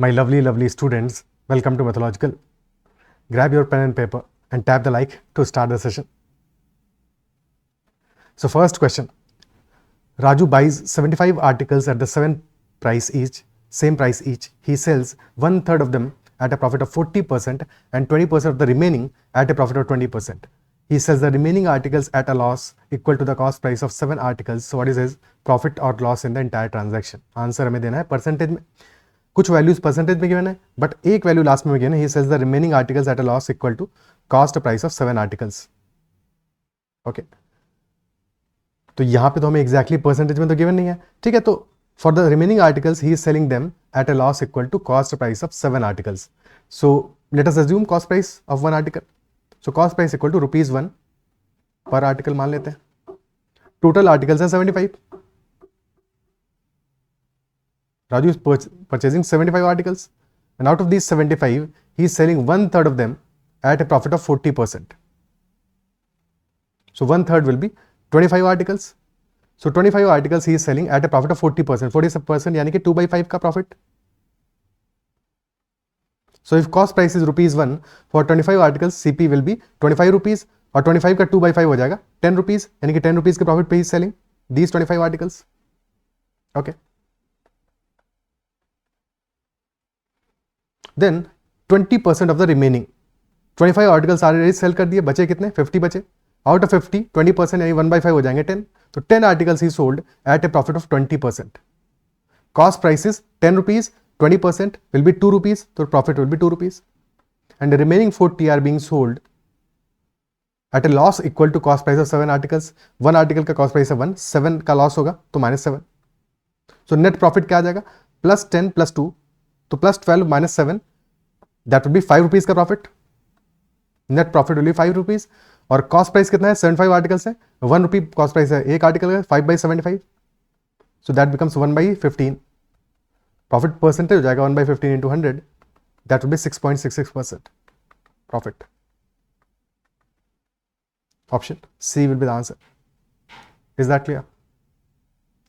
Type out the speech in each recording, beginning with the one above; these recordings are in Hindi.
My lovely students, welcome to Methodological. Grab your pen and paper and tap the like to start the session. So first question. Raju buys 75 articles at the same price each. He sells 1/3 of them at a profit of 40% and 20% of the remaining at a profit of 20%. He sells the remaining articles at a loss equal to the cost price of 7 articles. So what is his profit or loss in the entire transaction? Answer हमें देना है परसेंटेज में. कुछ वैल्यूज परसेंटेज में गिवन है, बट एक वैल्यू लास्ट में गिवन है. He sells the remaining articles at a loss equal to cost price of 7 articles. Okay, तो यहां पे तो हमें एग्जैक्टली परसेंटेज में तो गिवन नहीं है. ठीक है, तो for the remaining articles he is selling them at a loss equal to cost price of 7 articles. So let us assume cost price of 1 article. So cost price equal to ₹1 per article मान लेते हैं. टोटल आर्टिकल्स है 75. Raju is purchasing 75 articles, and out of these 75, he is selling 1/3 of them at a profit of 40%. So 1/3 will be 25 articles. So 25 articles he is selling at a profit of 40%. 40% यानी कि 2/5 का profit. So if cost price is ₹1 for 25 articles, CP will be ₹25 और 25 का 2/5 हो जाएगा ₹10 यानी कि ₹10 के profit पे he is selling these 25 articles. Okay. Then 20% of the remaining 25 articles already sell कर दिए, बचे कितने? 50 बचे. आउट ऑफ 50 20% यानी 1/5 हो जाएंगे 10. तो 10 articles he sold at a profit of 20%. Cost price is ₹10, 20% will be ₹2, तो profit will be ₹2. And the remaining 40 are being sold at a loss equal to cost price of 7 articles. 1 article का कॉस्ट प्राइस है 1, 7 का लॉस होगा तो -7. सो नेट प्रॉफिट क्या आ जाएगा? +10 + 2, तो +12 - 7, दैट विल बी ₹5 का profit. Net profit will B ₹5. और कॉस्ट प्राइस कितना है? 75 आर्टिकल्स है, ₹1 कॉस्ट प्राइस है एक आर्टिकल का, 5/75. So that becomes 1/15. Profit percentage हो जाएगा 1/15 × 100, that will be 6.66% profit. Option C will be the answer. Is that clear?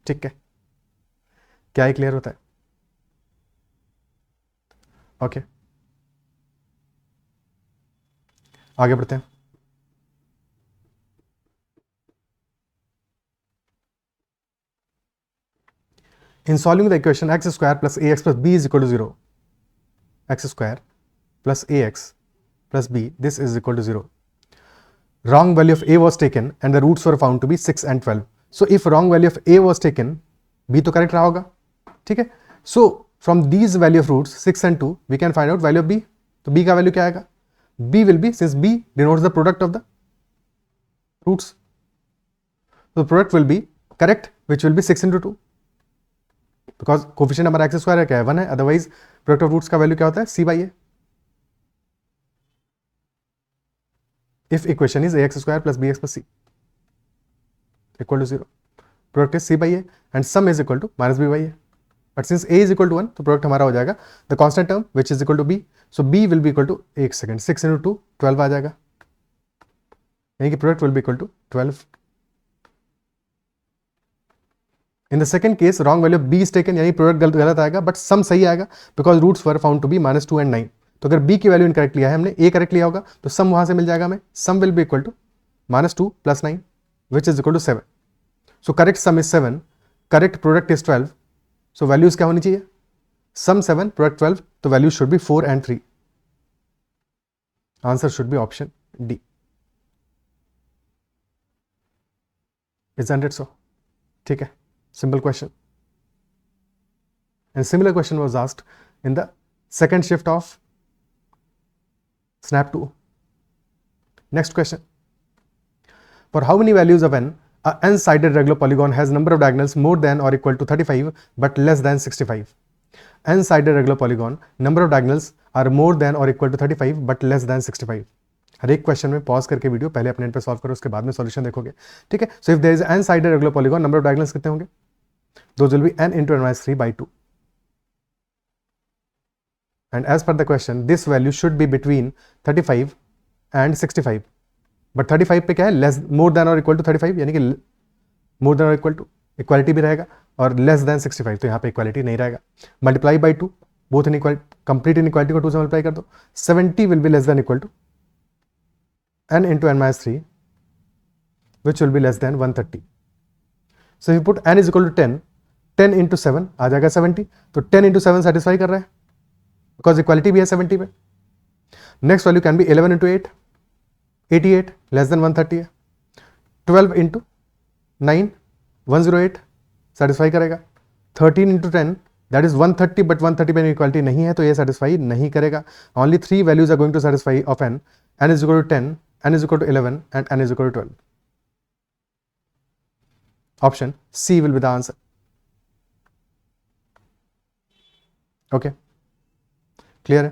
ठीक है, क्या ये क्लियर होता है? ओके, आगे बढ़ते हैं. In solving the equation x² + ax + b is equal to 0, x² + ax + b, this is equal to 0. Wrong value of a was taken and the roots were found to be 6 and 12. So if wrong value of a was taken, b तो करेक्ट रहा होगा. ठीक है, so from these value of roots 6 and 2 we can find out value of b. तो b का वैल्यू क्या आएगा? b will be, since b denotes the product of the roots, the product will be correct, which will be 6 × 2, because coefficient हमारा x² है क्या है? 1 है. अदरवाइज प्रोडक्ट ऑफ रूट्स का वैल्यू क्या होता है? c/a. If equation is ax² + bx + c equal to 0, product is c/a and sum is equal to -b/a. But since a is equal to 1, तो प्रोडक्ट हमारा हो जाएगा the constant term which is equal to b. So b will be equal to, एक सेकंड, 6 × 2 12 आ जाएगा, यानी कि product will be equal to 12. In the second case wrong value of b is taken, यानी प्रोडक्ट गलत आएगा बट सम सही आएगा, because roots were found to be -2 and 9. तो अगर b की वैल्यू इनकरेक्ट लिया है हमने, a करेक्ट लिया होगा, तो सम वहां से मिल जाएगा हमें. Sum will be equal to -2 + 9 which is equal to 7. So correct sum is 7, correct product is 12. So values क्या होनी चाहिए? सम 7, प्रोडक्ट 12, तो value should be 4 and 3. Answer should be option D. Isn't it so? ठीक है, simple question. And similar question was asked in the second shift of Snap 2. Next question. For how many values of n, a n-sided regular polygon has number of diagonals more than or equal to 35 but less than 65? n-sided regular polygon, number of diagonals are more than or equal to 35 but less than 65. हर एक क्वेश्चन में पॉज करके वीडियो पहले अपने एंड पे सॉल्व करो, उसके बाद में सॉल्यूशन देखोगे. ठीक है, so if there is n-sided regular polygon, number of diagonals कितने होंगे? Those will be n × n-3/2. And as per the question this value should be between 35 and 65. But 35 पे क्या है? लेस, मोर देन और इक्वल टू 35, यानी कि मोर देन और इक्वल टू, इक्वालिटी भी रहेगा, और लेस देन 65, तो यहाँ पे इक्वालिटी नहीं रहेगा. Multiply by 2, both inequality, complete inequality को 2 से मल्टीप्लाई कर दो, 70 will be less than equal to n into n minus 3 which will be less than 130. So if you put n is equal to 10, 10 into 7 आ जाएगा 70, तो 10 into 7 सेटिस्फाई कर रहा है बिकॉज इक्वालिटी भी है 70 पे. Next value can be 11 into 8, 88 less than 130 है. 12 into 9, 108 सेटिस्फाई करेगा. 13 into 10 दैट इज 130, बट 130 पे इक्वालिटी नहीं है तो ये सेटिस्फाई नहीं करेगा. Only 3 values are going to satisfy of n. n is equal to 10, n is equal to 11 and n is equal to 12. Option C will be the answer. Okay, clear hai?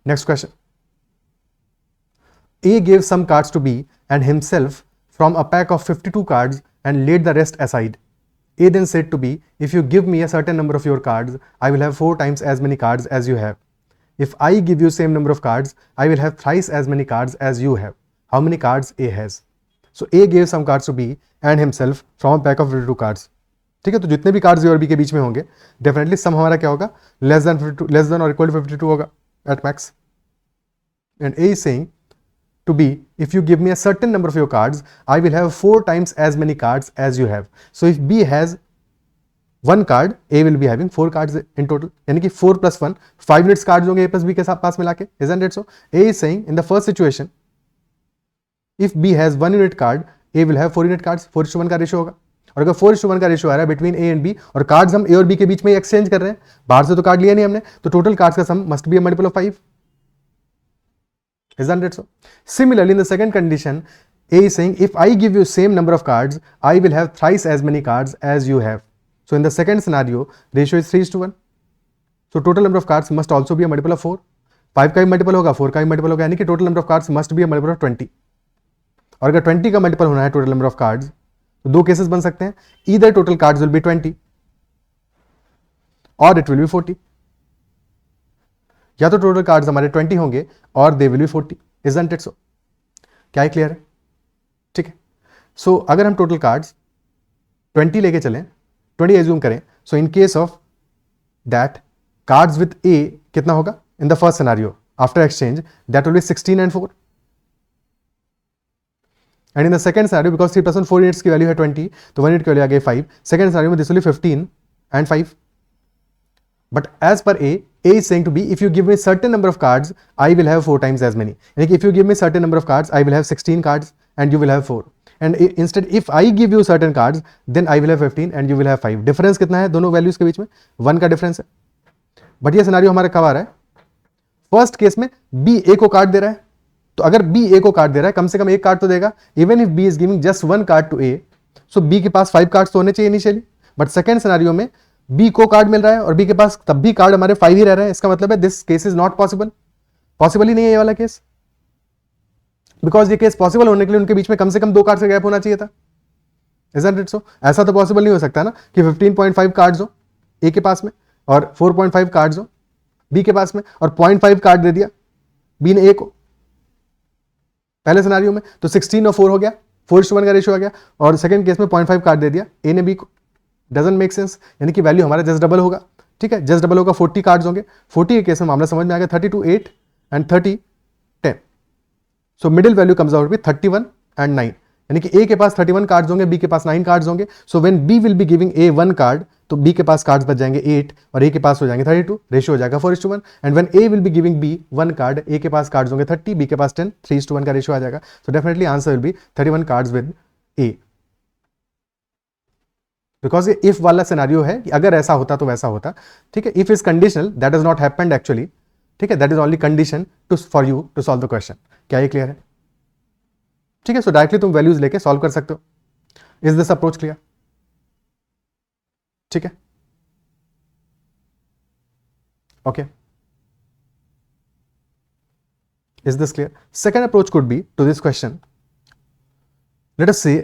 Next question. A gave some cards to B and himself from a pack of 52 cards and laid the rest aside. A then said to B, if you give me a certain number of your cards, I will have 4 times as many cards as you have. If I give you same number of cards, I will have thrice as many cards as you have. How many cards A has? So A gave some cards to B and himself from a pack of 52 cards. ठीक है, तो जितने भी कार्ड्स A और B के बीच में होंगे डेफिनेटली सम हमारा क्या होगा, लेस देन और इक्वल टू 52 होगा at max. And A is saying to B, if you give me a certain number of your cards, I will have 4 times as many cards as you have. So if B has 1 card, A will be having 4 cards in total. यानी कि 4 plus 1, 5 units cards होंगे A plus B के साथ पास मिला के. Isn't it so? A is saying in the first situation, if B has 1 unit card, A will have 4 unit cards. 4:1 का रेशियो होगा. और अगर 4:1 का रेशियो आ रहा है बिटवीन A एंड B और कार्ड्स हम A और B के बीच में एक्सचेंज कर रहे हैं, बाहर से तो कार्ड लिया नहीं हमने, तो टोटल कार्ड्स का sum must be a multiple of 5. Isn't it so? Similarly, in the second condition, A is saying if I give you same number of cards, I will have thrice as many cards as you have. So in the second scenario, ratio is 3:1. So total number of cards must also be a multiple of 4. 5 का भी मल्टीपल होगा, 4 का भी मल्टीपल होगा, यानी कि total number of cards must be a multiple of 20. और अगर 20 का मल्टीपल होना है टोटल नंबर ऑफ कार्ड्स, तो 2 केसेस बन सकते हैं. Either total cards will be 20 और इट विल बी 40. या तो टोटल कार्ड्स हमारे 20 होंगे और दे will be 40. Isn't it so? क्या क्लियर है? ठीक है. सो अगर हम टोटल कार्ड्स 20 लेके चलें, 20 एज्यूम करें, so in case of that cards with A कितना होगा in the first scenario after exchange, that will be 16 and 4. And in the second scenario because 3 + 1 4 units की वैल्यू है 20, तो 1 यूनिट की वैल्यू आ गई 5. सेकंड सिनेरियो में this will B 15 and 5. But as per A is saying to B, if you give me certain number of cards, I will have 4 times as many. Like if you give me certain number of cards, I will have 16 cards and you will have 4. And instead, if I give you certain cards, then I will have 15 and you will have 5. Difference कितना है दोनों वैल्यूज के बीच में? 1 का डिफरेंस है. बट ये सिनेरियो हमारा कब आ रहा है? फर्स्ट केस में B A को कार्ड दे रहा है, तो अगर B A को कार्ड दे रहा है, कम से कम एक कार्ड तो देगा. Even if B is giving just 1 card to A, so B के पास 5 कार्ड्स तो होने चाहिए इनिशियली. बट सेकेंड सिनेरियो में B को कार्ड मिल रहा है और B के पास तब भी कार्ड हमारे 5 ही रह रहे हैं. इसका मतलब है this case is not possible. Possible ही नहीं है ये वाला केस, बिकॉज ये केस पॉसिबल होने के लिए उनके बीच में कम से कम 2 कार्ड का गैप होना चाहिए था. Isn't it so? ऐसा तो पॉसिबल नहीं हो सकता ना कि 15.5 कार्ड्स हो A के पास में और 4.5 कार्ड्स हो B के पास में और 0.5 कार्ड दे दिया B ने A को पहले सिनेरियो में, तो 16 और 4 हो गया, 4:1 का रेशियो आ गया. और सेकंड केस में 0.5 कार्ड दे दिया A ने B को. Doesn't make sense. यानी कि वैल्यू हमारा जस्ट डबल होगा. ठीक है, जस्ट डबल होगा. 40 कार्ड्स होंगे. 40 के केस में मामला समझ में आ गया. 32 8 and 30 10. So middle value comes out be 31 and 9. यानी कि A के पास 31 कार्ड्स होंगे, B के पास 9 कार्ड्स होंगे. So when B will be giving A 1 card, तो B के पास कार्ड्स बच जाएंगे 8 और A के पास हो जाएंगे 32. रेशियो हो जाएगा 4:1. And when A will be giving B 1 card, A के पास कार्ड्स होंगे 30, B के पास 10, 3:1 का रेशियो आ जाएगा. So definitely answer will B 31 cards with A. Because ये इफ वाला सिनेरियो है कि अगर ऐसा होता तो वैसा होता. ठीक है, if is conditional, that is not happened actually. ठीक है, that is only condition to for you to solve the question. क्या ये क्लियर है? ठीक है, सो डायरेक्टली तुम वैल्यूज लेके सॉल्व कर सकते हो. Is this approach clear? ठीक है, okay. Is this clear? Second approach could be to this question. Let us say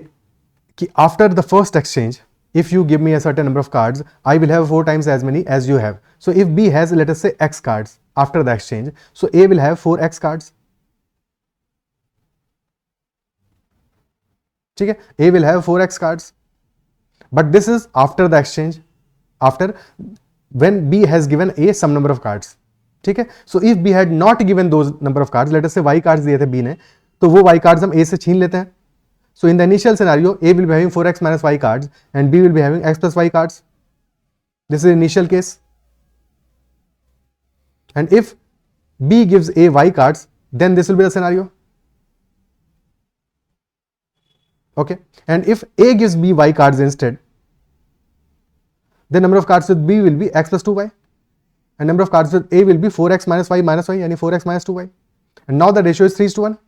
कि after the first exchange, if you give me a certain number of cards, I will have 4 times as many as you have. So if B has, let us say, X cards after the exchange, so A will have 4X cards. ठीक है, A will have 4X cards. But this is after the exchange. After when B has given A some number of cards. ठीक है, so if B had not given those number of cards, let us say Y cards दिए थे B ने, तो वो Y cards हम A से छीन लेते हैं. So in the initial scenario, A will be having 4x minus y cards and B will be having x plus y cards. This is the initial case. And if B gives A y cards, then this will be the scenario. Okay. And if A gives B y cards instead, the number of cards with B will be x plus 2y. And number of cards with A will be 4x minus y, yani 4x minus 2y. And now the ratio is 3:1.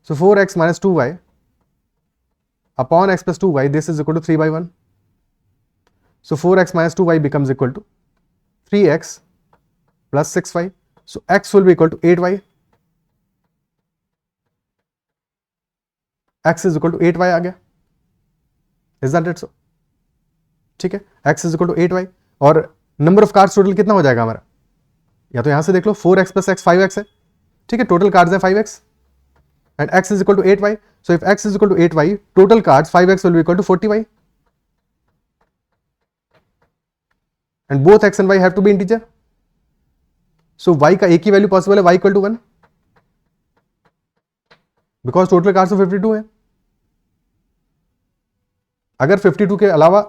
So 4x minus 2y upon x plus 2y, this is equal to 3/1. So 4x minus 2y becomes equal to 3x plus 6y. So x will be equal to 8y. x is equal to 8y आ गया. Is that it? So ठीक है, x is equal to 8y. और नंबर ऑफ कार्ड्स टोटल कितना हो जाएगा हमारा, या तो यहां से देख लो 4x plus x 5x है. ठीक है, टोटल कार्ड्स है 5x and x is equal to 8y. So if x is equal to 8y, total cards 5x will be equal to 40y. And both x and y have to be integer. So y का एक ही वैल्यू पॉसिबल है, y equal to 1, because total cards of 52 है. अगर 52 के अलावा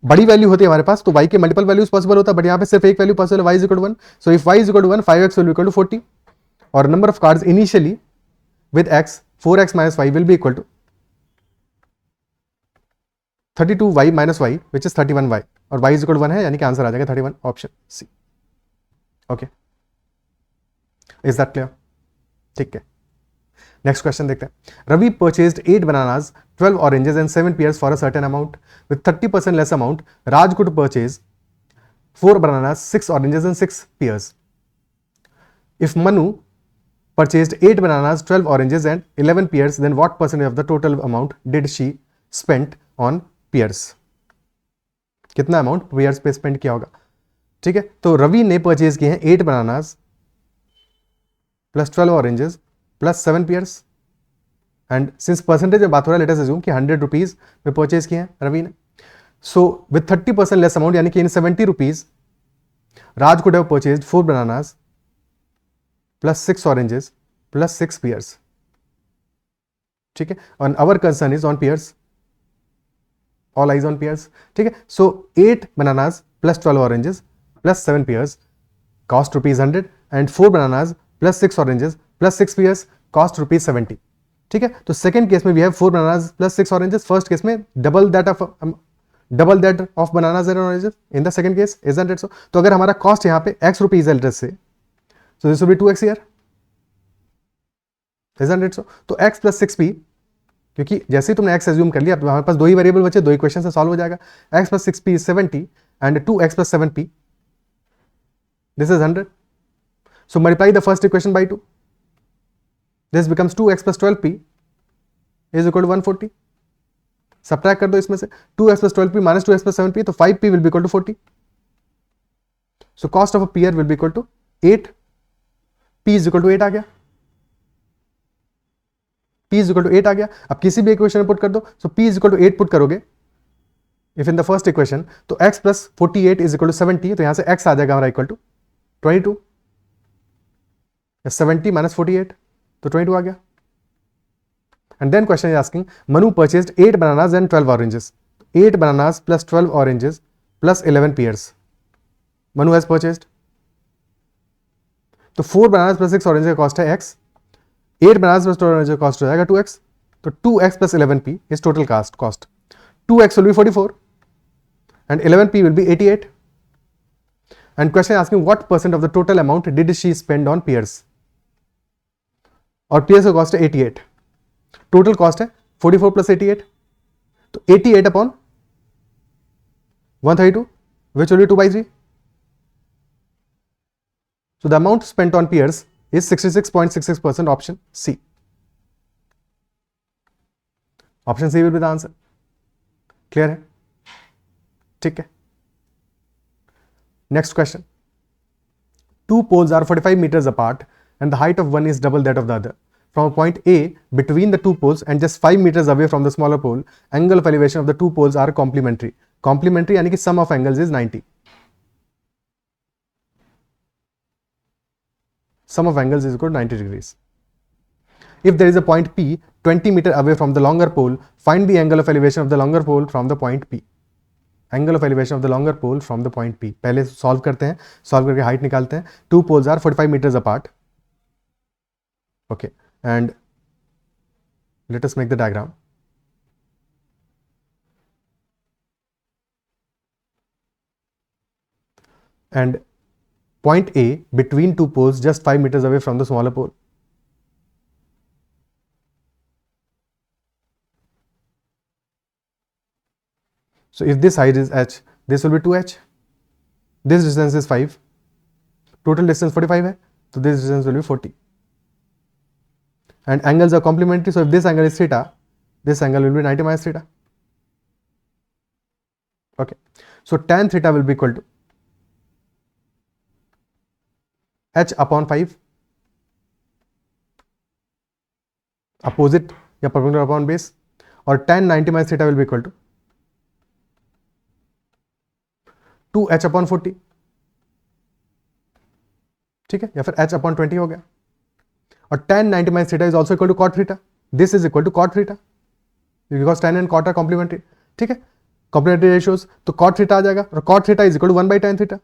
बड़ी वैल्यू होती है हमारे पास तो y के मल्टीपल वैल्यूज पॉसिबल होता है, बट यहां पे सिर्फ एक वैल्यू पॉसिबल है, y is equal to 1. So if y is equal to 1, 5x will be equal to 40. और number of cards initially with x, 4x minus y will be equal to 32y minus y, which is 31y. और y is equal to 1 है, यानी कि आंसर आ जाएगा 31, option C. Okay, is that clear? ठीक है, नेक्स्ट क्वेश्चन देखते हैं. Ravi purchased 8 bananas, 12 oranges and 7 pears for a certain amount. With 30% less amount, Raj could purchase 4 bananas, 6 oranges and 6 pears. If Manu purchased 8 bananas, 12 oranges and 11 pears, then what percentage of the total amount did she spent on pears? कितना अमाउंट pears पे स्पेंड किया होगा? ठीक है, तो रवि ने परचेज किए हैं 8 bananas plus 12 oranges plus 7 pears. And since percentage में बात हो रहा है, लेट अस अज्यूम कि 100 रुपीज में परचेज किए हैं रवि ने. सो विथ 30% लेस अमाउंट, यानी कि इन 70 rupees Raj could have purchased 4 bananas plus 6 oranges plus 6 pears. ठीक है, and our concern is on pears. All eyes on pears. ठीक है, so 8 bananas plus 12 oranges plus 7 pears cost rupees 100 and 4 bananas plus 6 oranges plus 6 pears cost rupees 70. ठीक है, तो सेकेंड केस में we have 4 bananas plus 6 oranges. First case में double that of bananas and oranges in the second case. Isn't it so? तो अगर हमारा कॉस्ट यहाँ पे x रुपीज है let's say, so this will be 2x here. Isn't it so? तो x plus 6p, क्योंकि जैसे ही तुमने x एज्यूम कर लिया, अब हमारे पास दो ही वेरिएबल बचे, दो इक्वेशन से सॉल्व हो जाएगा. x plus 6p is 70 and 2x plus 7p, this is 100. So multiply the first equation by 2. This becomes 2x plus 12p is equal to 140. Subtract कर दो इसमें से 2x plus 12p minus 2x plus 7p, तो 5p will be equal to 40. So cost of a pear will be equal to 8. p is equal to 8 आ गया. p is equal to 8 आ गया. अब किसी भी इक्वेशन में पुट कर दो. So p is equal to 8 put करोगे if in the first equation, तो x plus 48 is equal to 70. तो यहां से x आ जाएगा हमारा इक्वल टू 22. 70 minus 48, तो 22 आ गया. And then question is asking, Manu purchased 8 bananas and 12 oranges. 8 bananas plus 12 oranges plus 11 pears. Manu has purchased. तो 4 bananas plus 6 oranges का कॉस्ट है x. 8 bananas plus 12 oranges का कॉस्ट हो जाएगा 2x. तो 2x plus 11p is total cost. 2x will be 44 and 11p will be 88. And question is asking, what percent of the total amount did she spend on pears? और pears का कॉस्ट है 88. टोटल कॉस्ट है 44 प्लस 88, तो 88 upon 132 which will be 2/3. So the amount spent on pears is 66.66%, option C. Option C will be the answer. Clear है? ठीक है. Next question. Two poles are 45 meters apart and the height of one is double that of the other. From a point A between the two poles and just 5 meters away from the smaller pole, angle of elevation of the two poles are complementary. Complementary यानी कि sum of angles is 90. Sum of angles is equal to 90 degrees. If there is a point P 20 meter away from the longer pole, find the angle of elevation of the longer pole from the point P. Angle of elevation of the longer pole from the point P. पहले सॉल्व करते हैं, सॉल्व करके हाइट निकालते हैं. Two poles are 45 meters apart. Okay, and let us make the diagram. And point A between two poles just 5 meters away from the smaller pole. So if this height is h, this will be 2h. This distance is 5. Total distance 45 है, so this distance will be 40. And angles are complementary, so if this angle is theta, this angle will be 90 minus theta. Okay, so tan theta will be equal to h upon 5, opposite या perpendicular upon base, और tan 90 minus theta will be equal to 2h upon 40. ठीक है, या फिर h upon 20 हो गया. और tan 90 minus theta is also equal to cot theta. This is equal to cot theta because tan and cot are complementary. ठीक है, complementary ratios, तो cot theta आ जाएगा, और cot theta is equal to 1 by tan theta.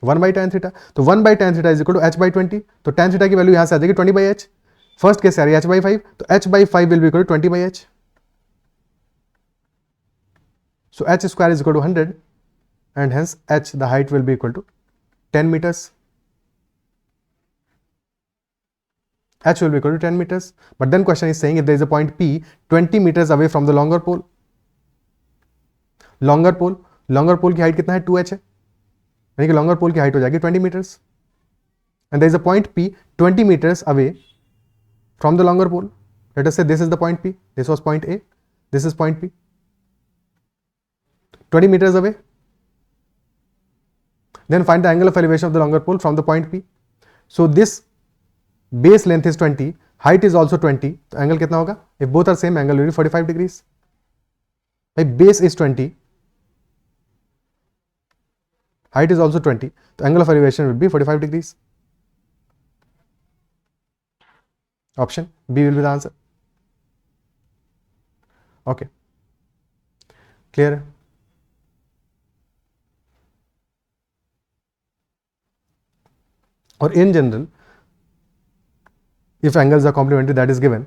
1 by tan theta, तो 1 by tan theta is equal to h by 20. तो tan theta की वैल्यू यहां से आ जाएगी 20 by h. फर्स्ट केस आ रही है h by 5, तो h by 5 will be equal to 20 by h. So h square is equal to 100, and hence h, the height, will be equal to 10 meters. H will be equal to 10 meters. But then question is saying if there is a point P 20 meters away from the longer pole. Longer pole की हाइट कितना है? 2h है, यानी कि longer pole की हाइट हो जाएगी 20 meters. And there is a point P 20 meters away from the longer pole. Let us say this is the point P. This was point A. This is point P. 20 meters away. Then find the angle of elevation of the longer pole from the point P. So this base length is 20, height is also 20. तो angle कितना होगा? If both are same, angle will be 45 degrees. If base is 20, height is also 20, the angle of elevation will be 45 degrees. Option B will be the answer. Okay, clear? Or in general, if angles are complementary, that is given.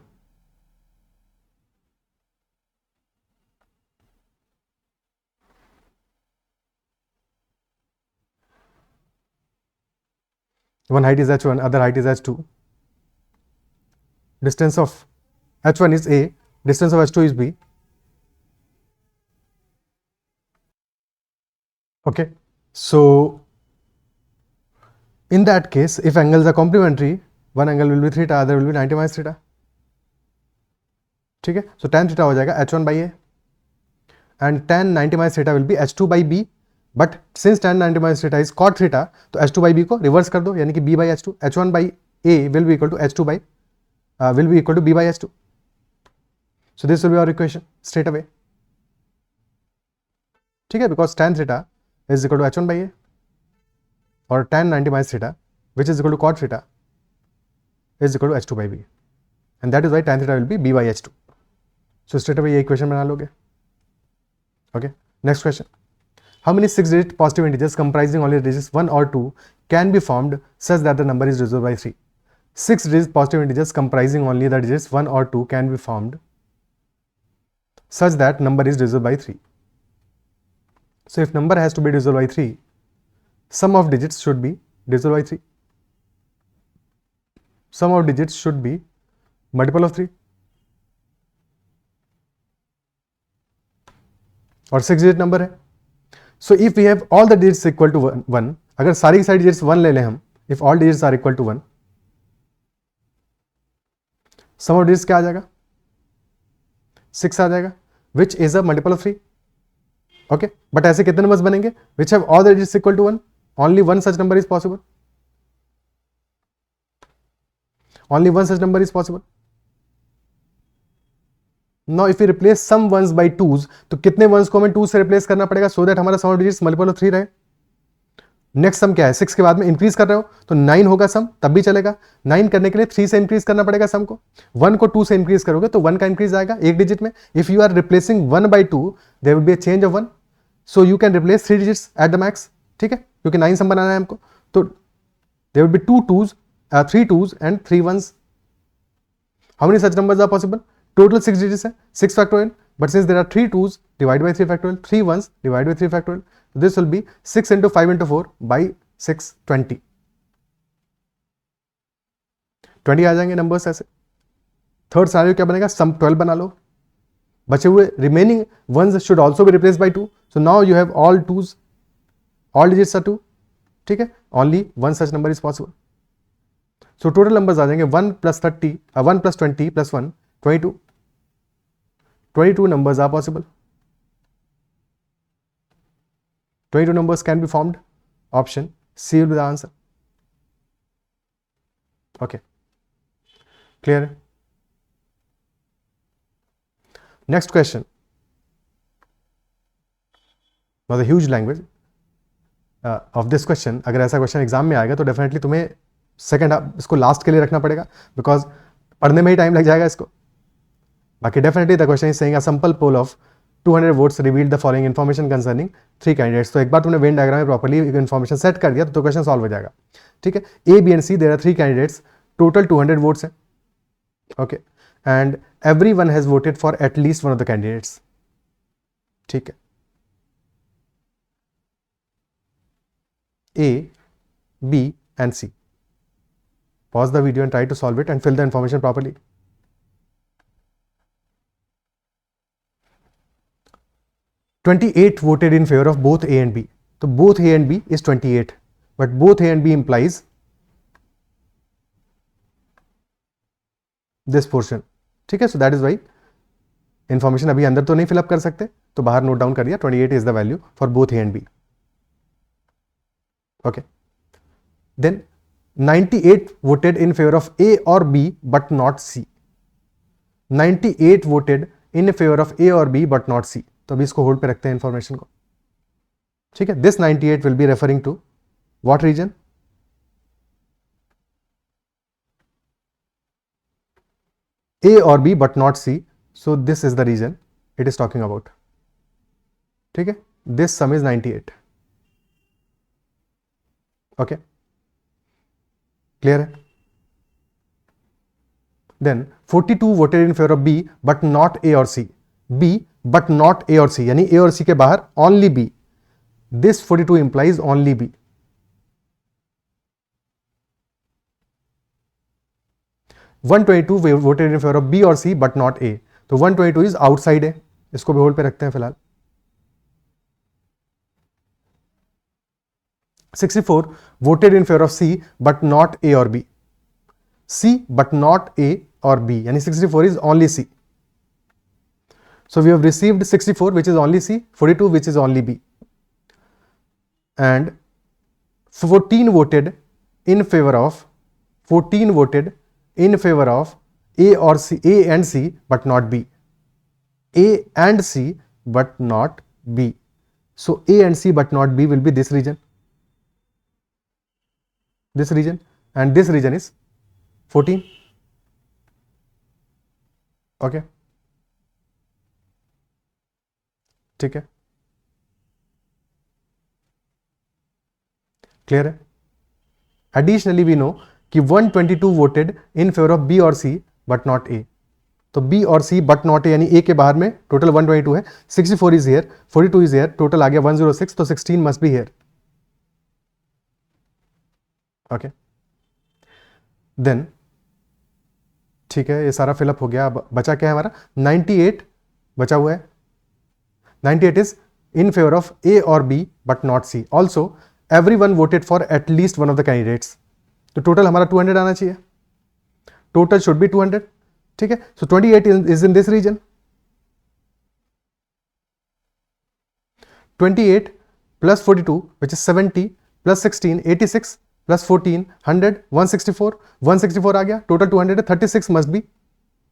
One height is h1, other height is h2. Distance of h1 is a, distance of h2 is b. Okay, so in that case, if angles are complementary, one angle will be theta, other will be 90 minus theta. ठीक है, so tan theta हो जाएगा h1 by a, and tan 90 minus theta will be h2 by b. But since tan 90 minus theta is cot theta, तो h2 by b को रिवर्स कर दो, यानी कि b by h2. h1 by a will be equal to h2 by will be equal to b by h2. So this will be our equation straight away. ठीक है, because tan theta is equal to h1 by a, or tan 90 minus theta, which is equal to cot theta, is equal to h2 by b, and that is why tan theta will be b by h2. So straight away ये equation बना लोगे. Okay, next question. How many 6-digit positive integers comprising only digits 1 or 2 can be formed such that the number is divisible by 3? 6-digit positive integers comprising only the digits 1 or 2 can be formed such that number is divisible by 3. So if number has to be divisible by 3, sum of digits should be divisible by 3. Sum of digits should be multiple of 3. और 6-digit नंबर है. So if we have all the digits equal to 1, अगर सारी की सारी digits 1 ले लें हम, if all digits are equal to 1, sum of digits क्या आ जाएगा? 6 आ जाएगा, which is a multiple of 3. Okay, but ऐसे कितने numbers बनेंगे? Which have all the digits equal to 1? Only one such number is possible. Only one such number is possible. Now if you replace some ones by twos, तो कितने वंस को हमें टू से रिप्लेस करना पड़ेगा सो दैट हमारा सम ऑफ डिजिट्स मल्टीपल ऑफ 3 रहे। नेक्स्ट सम क्या है, 6 के बाद में इंक्रीज कर रहे हो तो 9 होगा सम, तब भी चलेगा। 9 करने के लिए 3 से इंक्रीज करना पड़ेगा सम को। 1 को 2 से इंक्रीज करोगे तो 1 का इंक्रीज आएगा एक डिजिट में। If you are replacing 1 by 2 there will be a change of 1, so you can replace 3 digits at the max, ठीक है, क्योंकि 9 सम बनाना है हमको। तो there will be 2 twos, 3 twos and 3 ones. How many such numbers are possible? Total 6 digits है, 6 factorial, but since there are 3 twos, divide by 3 factorial, 3 ones, divide by 3 factorial. So this will be 6 into 5 into 4 by 6, 20. 20 आ जाएंगे नंबर्स ऐसे। थर्ड सिनेरियो क्या बनेगा, सम 12 बना लो। बचे हुए remaining ones should also be replaced by 2. So now you have all twos, all digits are 2, ठीक है, only one such number is possible. So total numbers आ जाएंगे 1 + 30, 1 + 20 + 1, 22. 22 numbers are possible. 22 numbers can be formed. Option C will be the answer. Okay. Clear? Next question. Was a huge language. Of this question, अगर ऐसा क्वेश्चन एग्जाम में आएगा तो डेफिनेटली तुम्हें सेकंड इसको लास्ट के लिए रखना पड़ेगा, बिकॉज पढ़ने में ही टाइम लग जाएगा इसको। बाकी definitely the question is saying a simple poll of 200 votes revealed the following information concerning 3 candidates. तो एक बार तुमने वेन डायग्राम में प्रॉपर्ली इन्फॉर्मेशन सेट कर दिया तो क्वेश्चन सॉल्व हो जाएगा, ठीक है। A, B and C, there are 3 candidates, total 200 votes हैं, okay, and every one has voted for at least one of the candidates, ठीक है। A, B and C. Pause the video and try to solve it and fill the information properly. "28 voted in favor of both A and B." So both A and B is 28, but both A and B implies this portion, ठीक है। So that is why information अभी अंदर तो नहीं फिलअप कर सकते, तो बाहर नोट डाउन कर दिया 28 is the value for both A and B. Okay. Then 98 voted in favor of A or B but not C. 98 voted in favor of A or B but not C. तो अभी इसको होल्ड पे रखते हैं इंफॉर्मेशन को, ठीक है। This 98 will be referring to what region? A or B but not C. So this is the region it is talking about, ठीक है। This sum is 98. Okay, clear है? Then 42 voted in favor of B but not A or C. B but not A or C, यानी A और C के बाहर only B. This 42 implies only B. 122 voted in favor of B or C but not A. तो 122 is outside A. इसको भी होल्ड पे रखते हैं फिलहाल। 64 voted in favor of C but not A or B. C but not A or B, यानी 64 is only C. So we have received 64 which is only C, 42 which is only B, and 14 voted in favor of A or C, A and C but not B. A and C but not B. So A and C but not B will be this region. This region, and this region is 14. Okay, ठीक है, क्लियर है। एडिशनली वी नो कि 122 voted in favour of B और सी बट नॉट ए। तो बी और सी बट नॉट ए यानी ए के बाहर में टोटल 122 है, 64 is here, 42 is here, total आ गया 106, तो 16 must be here. Okay, then ठीक है, ये सारा फिलअप हो गया। अब बचा क्या है हमारा, 98 बचा हुआ है। 98 is in favour of A और B but not C. Also everyone voted for at least one of the candidates. तो टोटल हमारा 200 आना चाहिए, टोटल शुड बी 200, ठीक है। So 28 is in this region. 28 plus 42 which is 70 plus 16 86 plus 14 100 164 164 आ गया, टोटल 200 है, 36 must be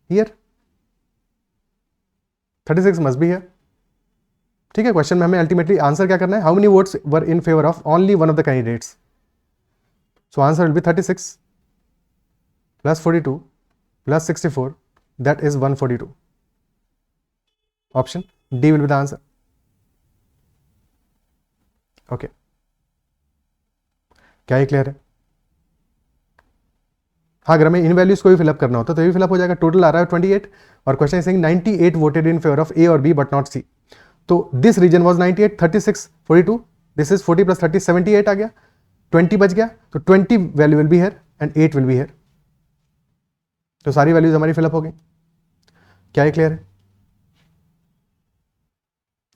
here. 36 must be है। ठीक है, क्वेश्चन में हमें अल्टीमेटली आंसर क्या करना है, how many votes were in favour of only one of the candidates. So answer will B 36 plus 42 plus 64, that is 142। Option D will be the answer. Okay, क्या ये क्लियर है? हाँ, अगर हमें इन वैल्यूज को भी फिलअप करना होता तो ये भी फिलअप हो जाएगा। टोटल आ रहा है 28 और question is saying 98 voted in favour of A और बी बट नॉट सी। तो this region was 98, 36, 42, this is 40 plus 30 78 आ गया, 20 बच गया, तो 20 value will be here and 8 will be here. तो सारी वैल्यूज हमारी फिलअप हो गई। क्या ये क्लियर है?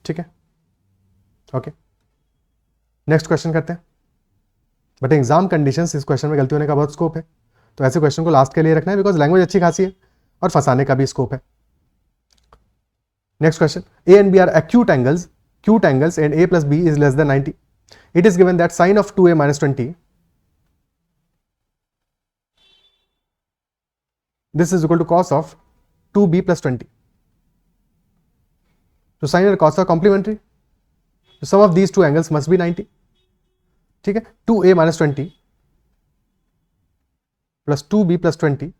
ठीक है, ओके, नेक्स्ट क्वेश्चन करते हैं। बट एग्जाम कंडीशंस इस क्वेश्चन में गलती होने का बहुत स्कोप है, तो ऐसे क्वेश्चन को लास्ट के लिए रखना है बिकॉज लैंग्वेज अच्छी खासी है और फंसाने का भी स्कोप है। Next question, A and B are acute angles and a plus b is less than 90. It is given that sine of 2a minus 20, this is equal to cos of 2b plus 20. So sine and cos are complementary, so sum of these two angles must be 90. ठीक है, 2a minus 20 plus 2b plus 20,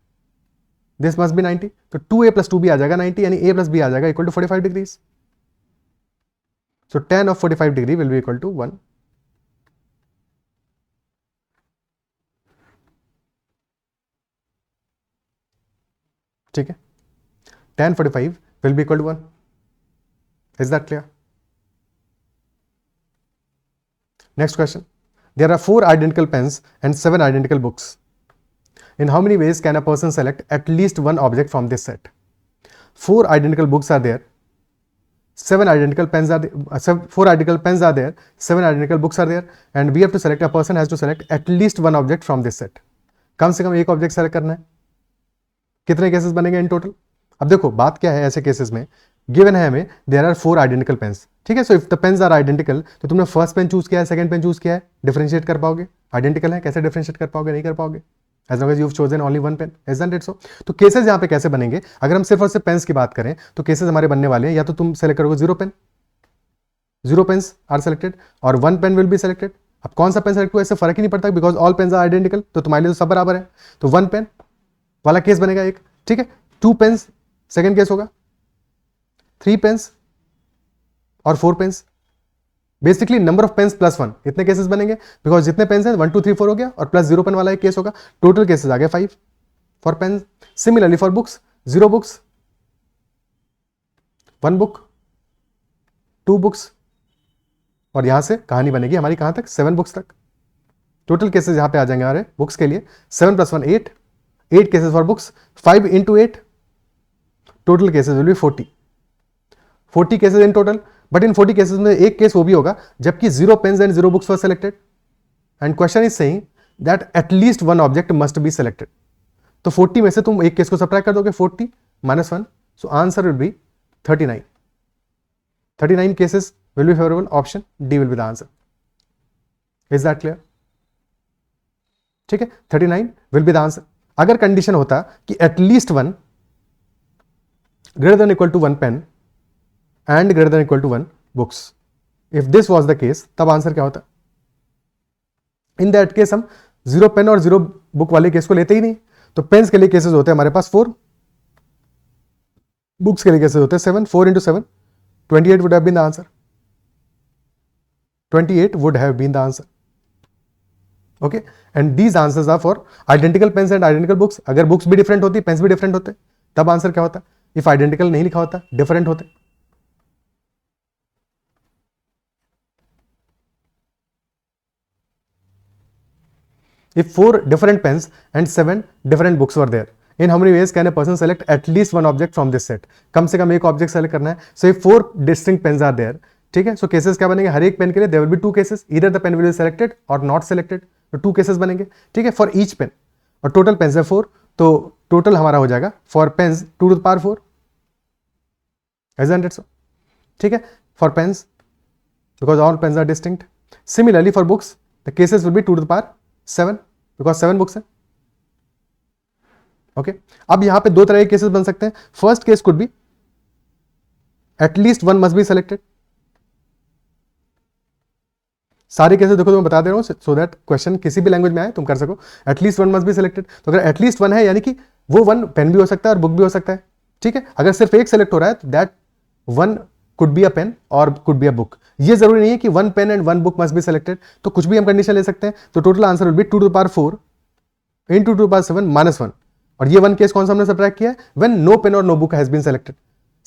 this must be 90। तो 2a प्लस 2b आ जाएगा 90, यानी a प्लस b आ जाएगा equal to 45 degrees. So tan of 45 degree will be equal to 1। ठीक है, tan 45 will be equal to 1। Is that clear? Next question, there are 4 identical pens and 7 identical books. In how many ways can a person select at least one object from this set? 4 identical books are there, 7 identical pens are there, 4 identical pens are there, 7 identical books are there, and we have to select, a person has to select at least one object from this set. कम से कम एक ऑब्जेक्ट सेलेक्ट करना है। कितने केसेस बनेंगे इन टोटल? अब देखो बात क्या है ऐसे केसेस में, गिवन है हमें देयर आर 4 आइडेंटिकल पेन्स। ठीक है, so if the pens are identical, तो तुमने फर्स्ट पेन चूज किया है, सेकंड पेन चूज किया है, डिफरेंशिएट कर पाओगे? आइडेंटिकल है, कैसे डिफरेंशिएट कर पाओगे? नहीं कर पाओगे, as long as you've chosen only one pen, isn't it so? तो केसेस यहाँ पे कैसे बनेंगे? अगर हम सिर्फ और सिर्फ पेन्स की बात करें तो केसेस हमारे बनने वाले हैं, या तो तुम सेलेक्ट करोगे 0 पेन, 0 पेन्स आर सेलेक्टेड, और 1 पेन विल बी सेलेक्टेड। अब कौन सा पेन सेलेक्ट हुआ इससे फर्क ही नहीं पड़ता because all pens are identical, तो तुम्हारे लिए तो सब बराबर है। तो 1 पेन वाला केस बनेगा एक। ठीक है, 2 पेन्स सेकेंड केस होगा, 3 पेन्स और 4 pens, basically number of pens plus 1, इतने केसेस बनेंगे बिकॉज जितने पेन्स हैं 1 2 3 4 हो गया, और प्लस 0 पेन वाला एक केस होगा, टोटल केसेस आ गए 5 for pen. Similarly for books, 0 books, 1 book, 2 books, और यहां से कहानी बनेगी हमारी कहां तक? 7 बुक्स तक। टोटल केसेस यहां पे आ जाएंगे हमारे बुक्स के लिए 7 + 1 8, 8 cases for books, 5 × 8, total cases will be 40 cases in total. But in 40 cases में एक केस वो भी होगा जबकि 0 pens and 0 books were selected, and question is saying that at least 1 object must be selected. तो 40 में से तुम एक केस को सब्ट्रैक्ट कर दोगे, 40 - 1, so answer will B 39। 39 cases will B favourable, option D will be the answer. Is that clear? ठीक है, 39 विल बी द आंसर। अगर कंडीशन होता कि at least 1 greater than equal to 1 pen and greater than equal to 1 books, if this was the case, तब आंसर क्या होता? इन दैट केस हम 0 पेन और 0 बुक वाले केस को लेते ही नहीं। तो पेन्स के लिए केसेस होते हैं हमारे पास 4, बुक्स के लिए केसेस होते हैं 7, 4 × 7, 28 would have been the answer. 28 would have been the answer. Okay, and these answers are for identical pens and identical books. अगर बुक्स भी डिफरेंट होती, पेन्स भी डिफरेंट होते, तब आंसर क्या होता? इफ आइडेंटिकल नहीं लिखा होता, डिफरेंट होते। If 4 different pens and 7 different books were there, in how many ways can a person select at least one object from this set? कम से कम एक ऑब्जेक्ट सेलेक्ट करना है। So if 4 distinct pens are there, ठीक है, सो केसेस क्या बनेंगे? हर एक पेन के लिए there will be 2 cases, either the pen will be selected or not selected, तो 2 केसेस बनेंगे। ठीक है, फॉर ईच पेन, और टोटल पेन्स है 4, तो टोटल हमारा हो जाएगा for pens 2 to the power 4, isn't it so? ठीक है, for pens because all pens are distinct. Similarly for books, the cases will be 2 to the power 7 because 7 books है। ओके, अब यहां पे 2 तरह के केसेस बन सकते हैं। First case could be at least one must be selected. सारे केसेस देखो तो मैं बता दे रहा हूं सो दैट क्वेश्चन किसी भी लैंग्वेज में आए तुम कर सको। At least one must be selected, तो अगर एटलीस्ट वन है यानी कि वो वन पेन भी हो सकता है और बुक भी हो सकता है, ठीक है। अगर सिर्फ एक सेलेक्ट हो रहा है तो that one could be a pen और कुड बी अ बुक। ये जरूरी नहीं है कि one pen and one book must be selected, तो कुछ भी हम कंडीशन ले सकते हैं। तो total answer will be 2 to the power 4 into 2 to the power 7 minus 1। और ये वन केस कौन सा हमने सब्ट्रैक्ट किया है, व्हेन नो पेन और no book has been selected.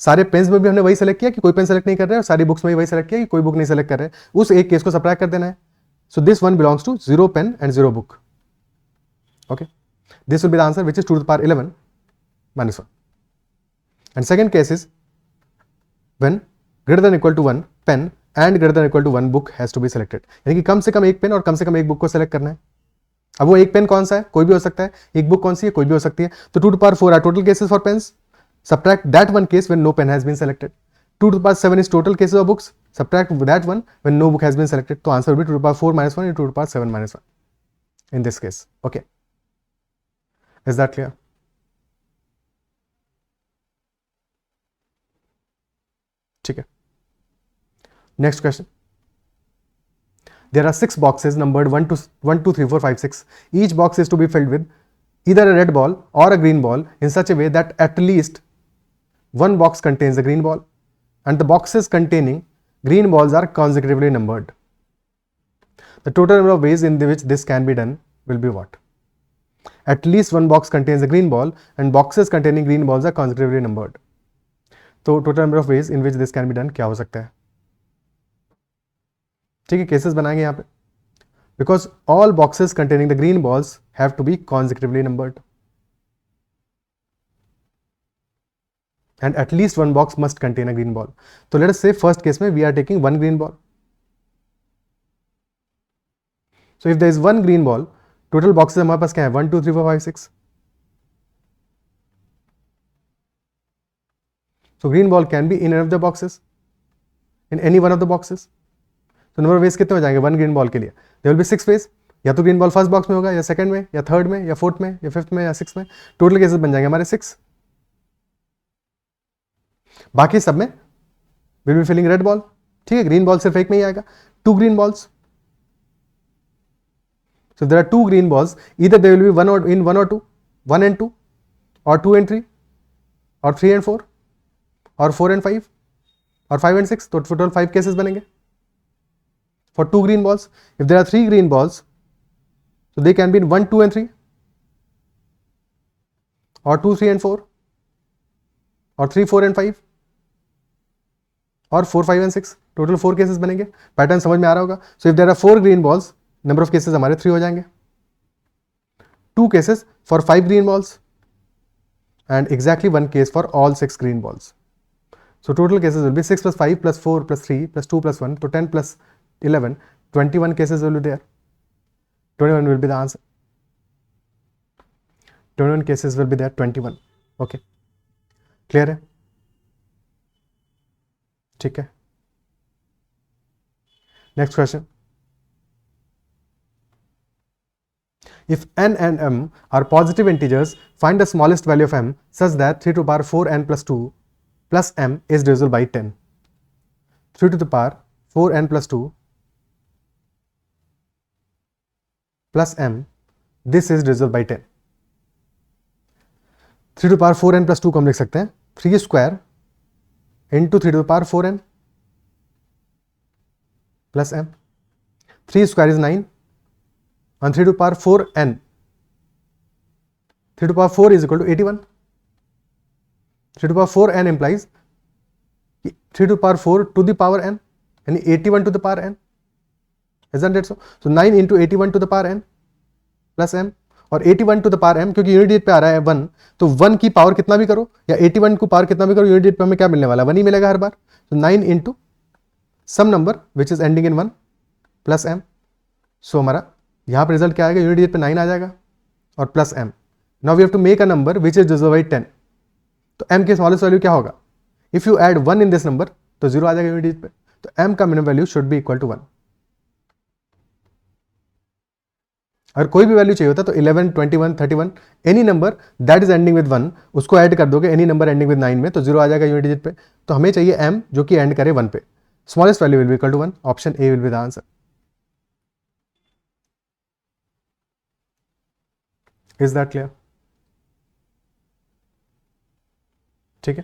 सारे पेन्स में भी हमने वही सेलेक्ट किया कि कोई पेन सेलेक्ट नहीं कर रहे हैं, और सारी बुक्स में वही सेलेक्ट किया कि कोई बुक नहीं सेलेक्ट कर रहे हैं, उस एक केस को सब्ट्रैक्ट कर देना है। So this one belongs to 0 pen and 0 book. Okay, this will be the answer which is 2 to the power 11 minus 1। And second case is when greater than equal to 1 pen and greater than equal to 1 book has to be selected। यानी कि कम से कम एक पेन और कम से कम एक बुक को सेलेक्ट करना है। अब वो एक पेन कौन सा है, कोई भी हो सकता है, एक बुक कौन सी है, कोई भी हो सकती है। तो 2 to the power 4 are total cases for pens, subtract that one case when no pen has been selected। 2 to the power 7 is total cases of books, subtract that one when no book has been selected। तो answer will be 2 to the power 4 minus 1 into 2 to the power 7 minus 1 in this case। Okay, is that clear? ठीक है, next question। There are 6 boxes numbered 1 to 3 4 5 6। Each box is to be filled with either a red ball or a green ball in such a way that at least one box contains a green ball and the boxes containing green balls are consecutively numbered। The total number of ways in which this can be done will be what? At least one box contains a green ball and boxes containing green balls are consecutively numbered। तो total number of ways in which this can be done क्या हो सकता है? ठीक है, केसेस बनाएंगे यहाँ पे। Because all boxes containing the green balls have to be consecutively numbered and at least one box must contain a green ball. तो let us say first case में we are taking one green ball. So if there is one green ball, total boxes हमारे पास क्या है, 1 2 3 4 5 6। So green ball can be in any of the boxes, in any one of the boxes. तो नंबर ऑफ वेज कितने हो जाएंगे वन ग्रीन बॉल के लिए? There will be 6 ways. या तो ग्रीन बॉल फर्स्ट बॉक्स में होगा, या सेकंड में, या थर्ड में, या फोर्थ में, या फिफ्थ में, या सिक्स में। टोटल केसेस बन जाएंगे हमारे 6। बाकी सब में will be filling red ball. ठीक है, ग्रीन बॉल सिर्फ एक में ही आएगा, 2 green balls. So there are 2 green balls, either they will be 1 और 2, 1 and 2, और 2 and 3, और 3 and 4, और 4 and 5, और 5 and 6। तो टोटल 5 केसेस बनेंगे for 2 green balls। If there are 3 green balls, so they can be in 1 2 and 3, or 2 3 and 4, or 3 4 and 5, or 4 5 and 6। Total 4 cases बनेंगे। पैटर्न समझ में आ रहा होगा। So if there are 4 green balls, number of cases हमारे 3 हो जाएंगे। 2 cases for 5 green balls and exactly 1 case for all 6 green balls. So total cases will be 6 + 5 + 4 + 3 + 2 + 1, तो 10 + 11, 21 cases will be there। 21 will be the answer। 21 cases will be there, 21। okay, clear है? ठीक है, next question। If n and m are positive integers, find the smallest value of m such that 3 to the power 4n + 2 plus m is divisible by 10। 3 to the power 4n + 2 plus m, this is divisible by 10। 3 to the power 4n + 2 को हम लिख सकते हैं 3 square into 3 to the power 4n plus m। 3 square is 9 and 3 to the power 4n, 3 to the power 4 is equal to 81। 3 to the power 4n implies 3 to the power 4 to the power n, यानी 81 to the power n, isn't it so? So 9 into 81 to the power n plus m, और 81 to the power m क्योंकि यूनिट डिजिट पे आ रहा है 1, तो 1 की पावर कितना भी करो या 81 को पावर कितना भी करो, यूनिट डिजिट पे हमें क्या मिलने वाला है, 1 ही मिलेगा हर बार। तो 9 into sum number which is ending in 1 plus m। So हमारा यहाँ पर रिजल्ट क्या आएगा, यूनिट डिजिट पे 9 आ जाएगा और plus m। Now we have to make a number which is divisible by 10। तो m की स्मॉलेस्ट वैल्यू क्या होगा, if you add 1 in this number तो 0 आ जाएगा यूनिट डिजिट पे। तो m का minimum value should be equal to 1। अगर कोई भी वैल्यू चाहिए होता तो 11, 21, 31 any number that is ending with 1 उसको ऐड कर दोगे एनी नंबर एंडिंग विद 9 में, तो 0 आ जाएगा यूनिट डिजिट पे। तो हमें चाहिए m जो कि एंड करे 1 पे। Smallest value will be equal to 1, option A will be the answer. Is that clear? ठीक है,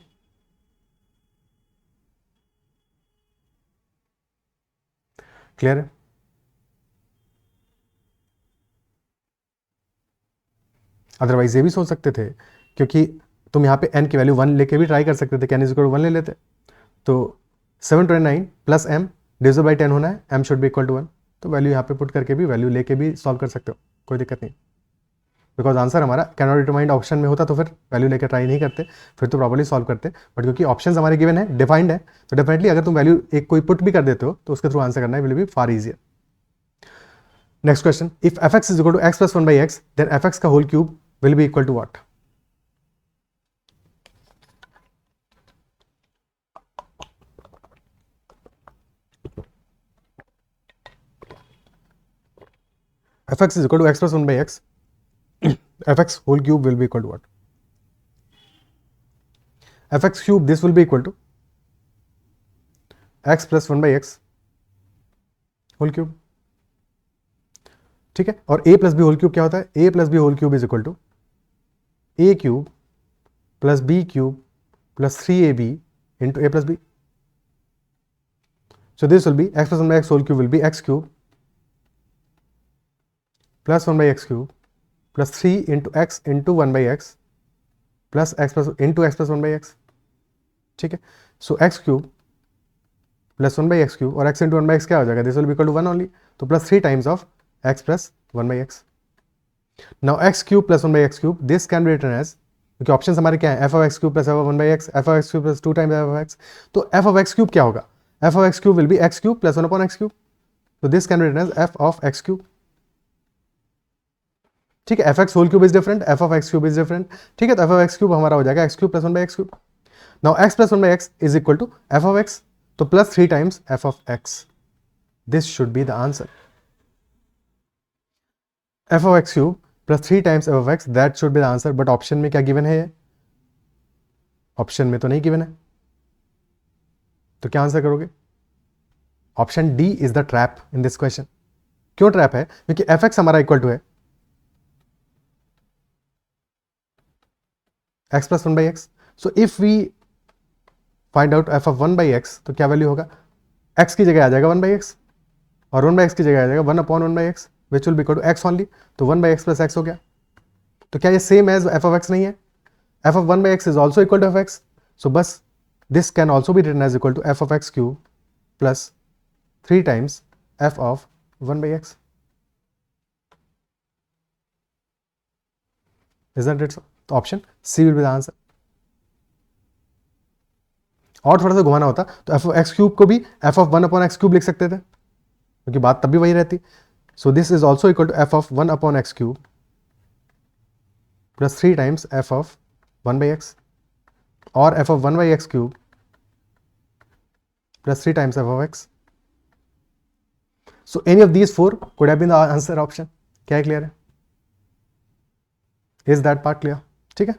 क्लियर है। अदरवाइज ये भी सोच सकते थे, क्योंकि तुम यहाँ पे n की वैल्यू 1 लेके भी ट्राई कर सकते थे, कैन इज इक्वल टू 1 ले लेते। तो 729 प्लस m डिविजल बाई 10 होना है, m should be equal to 1। तो वैल्यू यहाँ पे पुट करके भी वैल्यू लेके भी सॉल्व कर सकते हो, कोई दिक्कत नहीं। बिकॉज आंसर हमारा कैन नॉट डिटरमाइंड ऑप्शन में होता तो फिर वैल्यू लेकर ट्राई नहीं करते, फिर तो प्रॉपर्ली सॉल्व करते। बट क्योंकि ऑप्शन हमारे गिवन है, डिफाइंड है, तो डेफिनेटली अगर तुम वैल्यू एक कोई पुट भी कर देते हो तो उसके थ्रू आंसर करना will be far easier. Next question, if F x is equal to X plus 1 by X then F X का whole cube will be equal to what? fx is equal to x plus 1 by x, fx whole cube will be equal to what? fx cube, this will be equal to x plus 1 by x whole cube, ठीक है। और a plus b whole cube क्या होता है? a plus b whole cube is equal to a cube plus b cube plus 3ab into a plus b। So this will be x plus 1 by x whole cube will be x cube plus 1 by x cube plus 3 into x into 1 by x plus x plus into x plus 1 by x, ठीक है। So x cube plus 1 by x cube और x into 1 by x क्या हो जाएगा? This will be equal to 1 only, तो plus 3 times of x plus 1 by x. Now x cube plus 1 by x cube, this can be written as, क्योंकि ऑप्शन हमारे क्या है? f of x cube plus f of 1 by x, f of x cube plus 2 times f of x, तो f of x cube क्या होगा? f of x cube will be x cube plus 1 upon x cube, so this can be written as f of x cube, ठीक है। F x whole cube is different, f of x cube is different, ठीक है। तो एफ ऑफ एक्स क्यूब हमारा हो जाएगा X cube plus 1 by X cube. Now X plus 1 by X is equal to F of X, तो plus 3 times F of X, this should be the answer. F of x cube plus 3 times F of X, that should be the answer. But option में क्या गिवन है? ये ऑप्शन में तो नहीं गिवन है, तो क्या आंसर करोगे? Option D is the trap in this question. क्यों ट्रैप है? क्योंकि एफ एक्स हमारा इक्वल टू है x plus 1 by x. So if we find out f of 1 by x, तो क्या वैल्यू होगा? x की जगह आ जाएगा 1 by x और 1 by x की जगह आ जाएगा 1 upon 1 by x which will be equal to x only, तो 1 by x plus x हो गया। तो क्या ये same as f of x नहीं है? f of 1 by x is also equal to f x, so बस this can also be written as equal to f of x cube plus 3 times f of 1 by x. Isn't it so? तो option C will be the answer. और थोड़ा सा घुमाना होता तो एफ ऑफ एक्स क्यूब को भी F of 1 upon X cube लिख सकते थे, क्योंकि बात तब भी वही रहती। So this is also equal to F of 1 upon X cube plus 3 times F of 1 by X, और F of 1 by X cube plus 3 times F of X. So any of these 4 could have been the answer option. क्या क्लियर है? Is that part clear? ठीक है।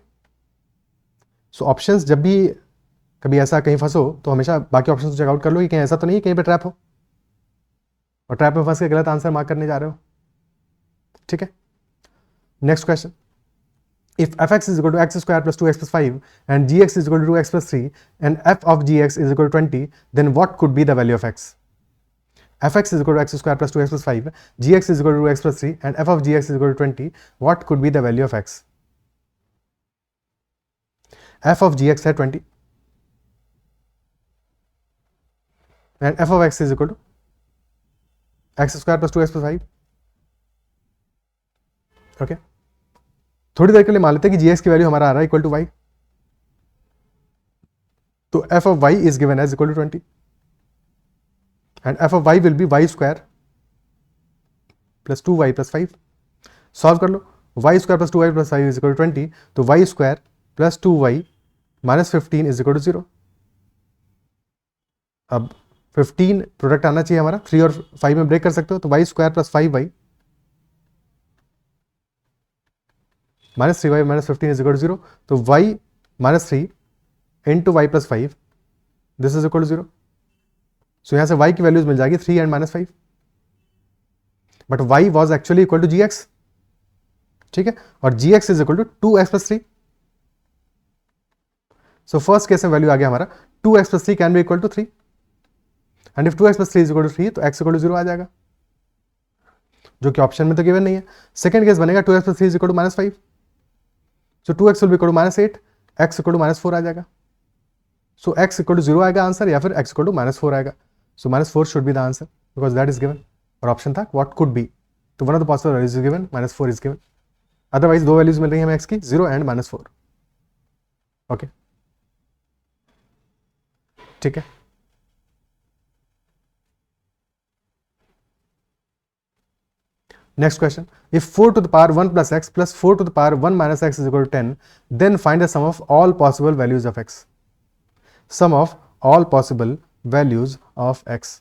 सो ऑप्शंस जब भी कभी ऐसा कहीं फंसो तो हमेशा बाकी ऑप्शन को चेकआउट कर लो कि कहीं ऐसा तो नहीं कहीं पे ट्रैप हो, और ट्रैप में फंस के गलत आंसर मार्क करने जा रहे हो, ठीक है। Next question, if F x is equal to x square plus 2x plus 5 and g x is equal to 2x plus 3 and F of g x is equal to 20, then what could be the value of x? F x is equal to x square plus 2x plus 5, g x is equal to 2x plus 3 and F of g x is equal to 20, what could be the value of x? F of g x है 20 and F of x is equal to x square plus 2x plus 5, okay. थोड़ी देर के लिए मान लेते हैं कि जीएक्स की वैल्यू हमारा आ रहा है इक्वल टू वाई, तो F of Y is given as equal to 20 and F of Y will be Y square plus 2y plus 5। Solve कर लो, Y square plus 2y plus 5 is equal to 20, तो Y square plus 2y minus 15 is equal to 0। अब 15 प्रोडक्ट आना चाहिए हमारा, 3 और 5 में ब्रेक कर सकते हो, तो Y square plus 5y minus 3y minus 15 is equal to 0. तो y माइनस 3 into y plus 5 this is equal to 0. So यहां से y की वैल्यूज मिल जाएगी 3 and minus 5, but y was actually equal to gx. ठीक है, और gx is equal to 2x plus 3. So first case में वैल्यू आ गया हमारा 2x plus 3 can be equal to 3, and if 2x plus 3 is equal to 3 तो x इक्वल टू 0 आ जाएगा, जो कि ऑप्शन में तो गिवन नहीं है. सेकंड केस बनेगा 2x plus 3 is equal to minus 5. So 2x will be equal to minus 8, x equal to minus 4 आ जाएगा. सो x इक्वल टू 0 आएगा आंसर, या फिर x इक्वल टू माइनस 4 आएगा. So minus 4 should be the answer because that is given. और ऑप्शन था व्हाट कुड बी, तो one of the possible values is given, minus 4 is given. Otherwise दो वैल्यूज मिल रही है हमें x की, 0 एंड माइनस 4. ओके, ठीक है. Next question, if 4 to the power 1 plus x plus 4 to the power 1 minus x is equal to 10, then find the sum of all possible values of x. Sum of all possible values of x.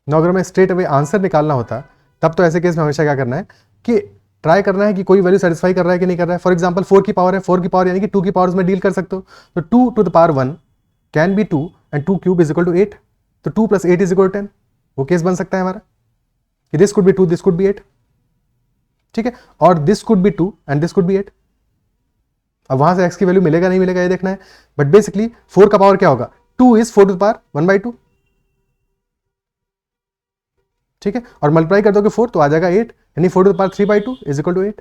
Now अगर मैं स्ट्रेट अवे आंसर निकालना होता तब तो ऐसे केस में हमेशा क्या करना है कि ट्राई करना है कि कोई वैल्यू सेटिस्फाई कर रहा है कि नहीं कर रहा है. फॉर एग्जाम्पल 4 की पावर है, 4 की पावर यानी कि 2 की पावर में डील कर सकते हो. तो 2 to the power 1 can be 2 and 2 cube is equal to 8. तो 2 प्लस 8 इज इक्वल टू 10. वो केस बन सकता है हमारा कि this could B 2, this could B 8. ठीक है, और this could B 2 and this could B 8. अब वहां से x की वैल्यू मिलेगा नहीं मिलेगा ये देखना है, बट बेसिकली 4 का पावर क्या होगा, 2 इज 4 टू द पावर 1/2. ठीक है, और मल्टीप्लाई कर दोगे 4 तो आ जाएगा 8, यानी 4 to the power 3/2 is equal to 8.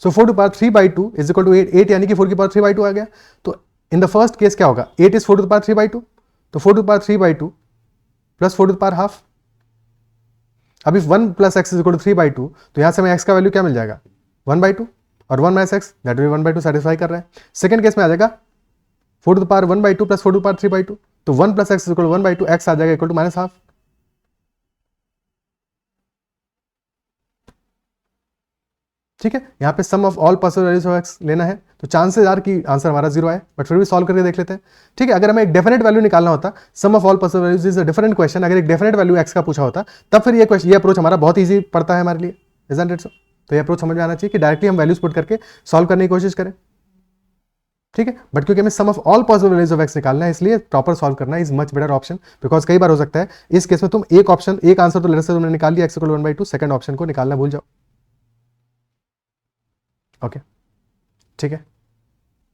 So 4 to the power 3/2 is equal to 8. 8 यानी कि 4 की पावर 3/2 आ गया. तो इन द फर्स्ट केस क्या होगा, 8 इज 4 टू द पावर 3/2, तो 4 टू द पावर 3/2 प्लस 4 टू द पावर हाफ. अब if 1 plus X is equal to 3/2 तो यहां से हमें x का वैल्यू क्या मिल जाएगा, 1/2, और 1 minus X that will 1/2 satisfy कर रहा है. सेकंड केस में आ जाएगा 4 to the power 1/2 plus 4 to the power 3/2, तो 1 plus X is equal to 1/2, X आ जाएगा इक्वल टू माइनस हाफ. ठीक है, यहाँ पे sum of all possible values of X लेना है, तो चांसेस आर कि आंसर हमारा 0 आए, बट फिर भी सॉल्व करके देख लेते हैं. ठीक है, अगर हमें एक डेफिनेट वैल्यू निकालना होता, sum of all possible values is a different question. अगर एक डेफिनेट वैल्यू एक्स का पूछा होता तब फिर ये अप्रोच हमारा बहुत ईजी पड़ता है हमारे लिए, इजंट इट सो. तो ये अप्रोच समझ में आना चाहिए कि डायरेक्टली हम वैल्यूज पुट करके सॉल्व करने की कोशिश करें. ठीक है, बट क्योंकि हमें sum of all possible values of X निकालना है, इसलिए प्रॉपर सॉल्व करना is much better option. Because कई बार हो सकता है इस केस में तुम एक आंसर तो लेट्स से तुमने निकाल लिया x इक्वल 1/2, सेकंड ऑप्शन को निकालना भूल जाओ. ओके, ठीक है,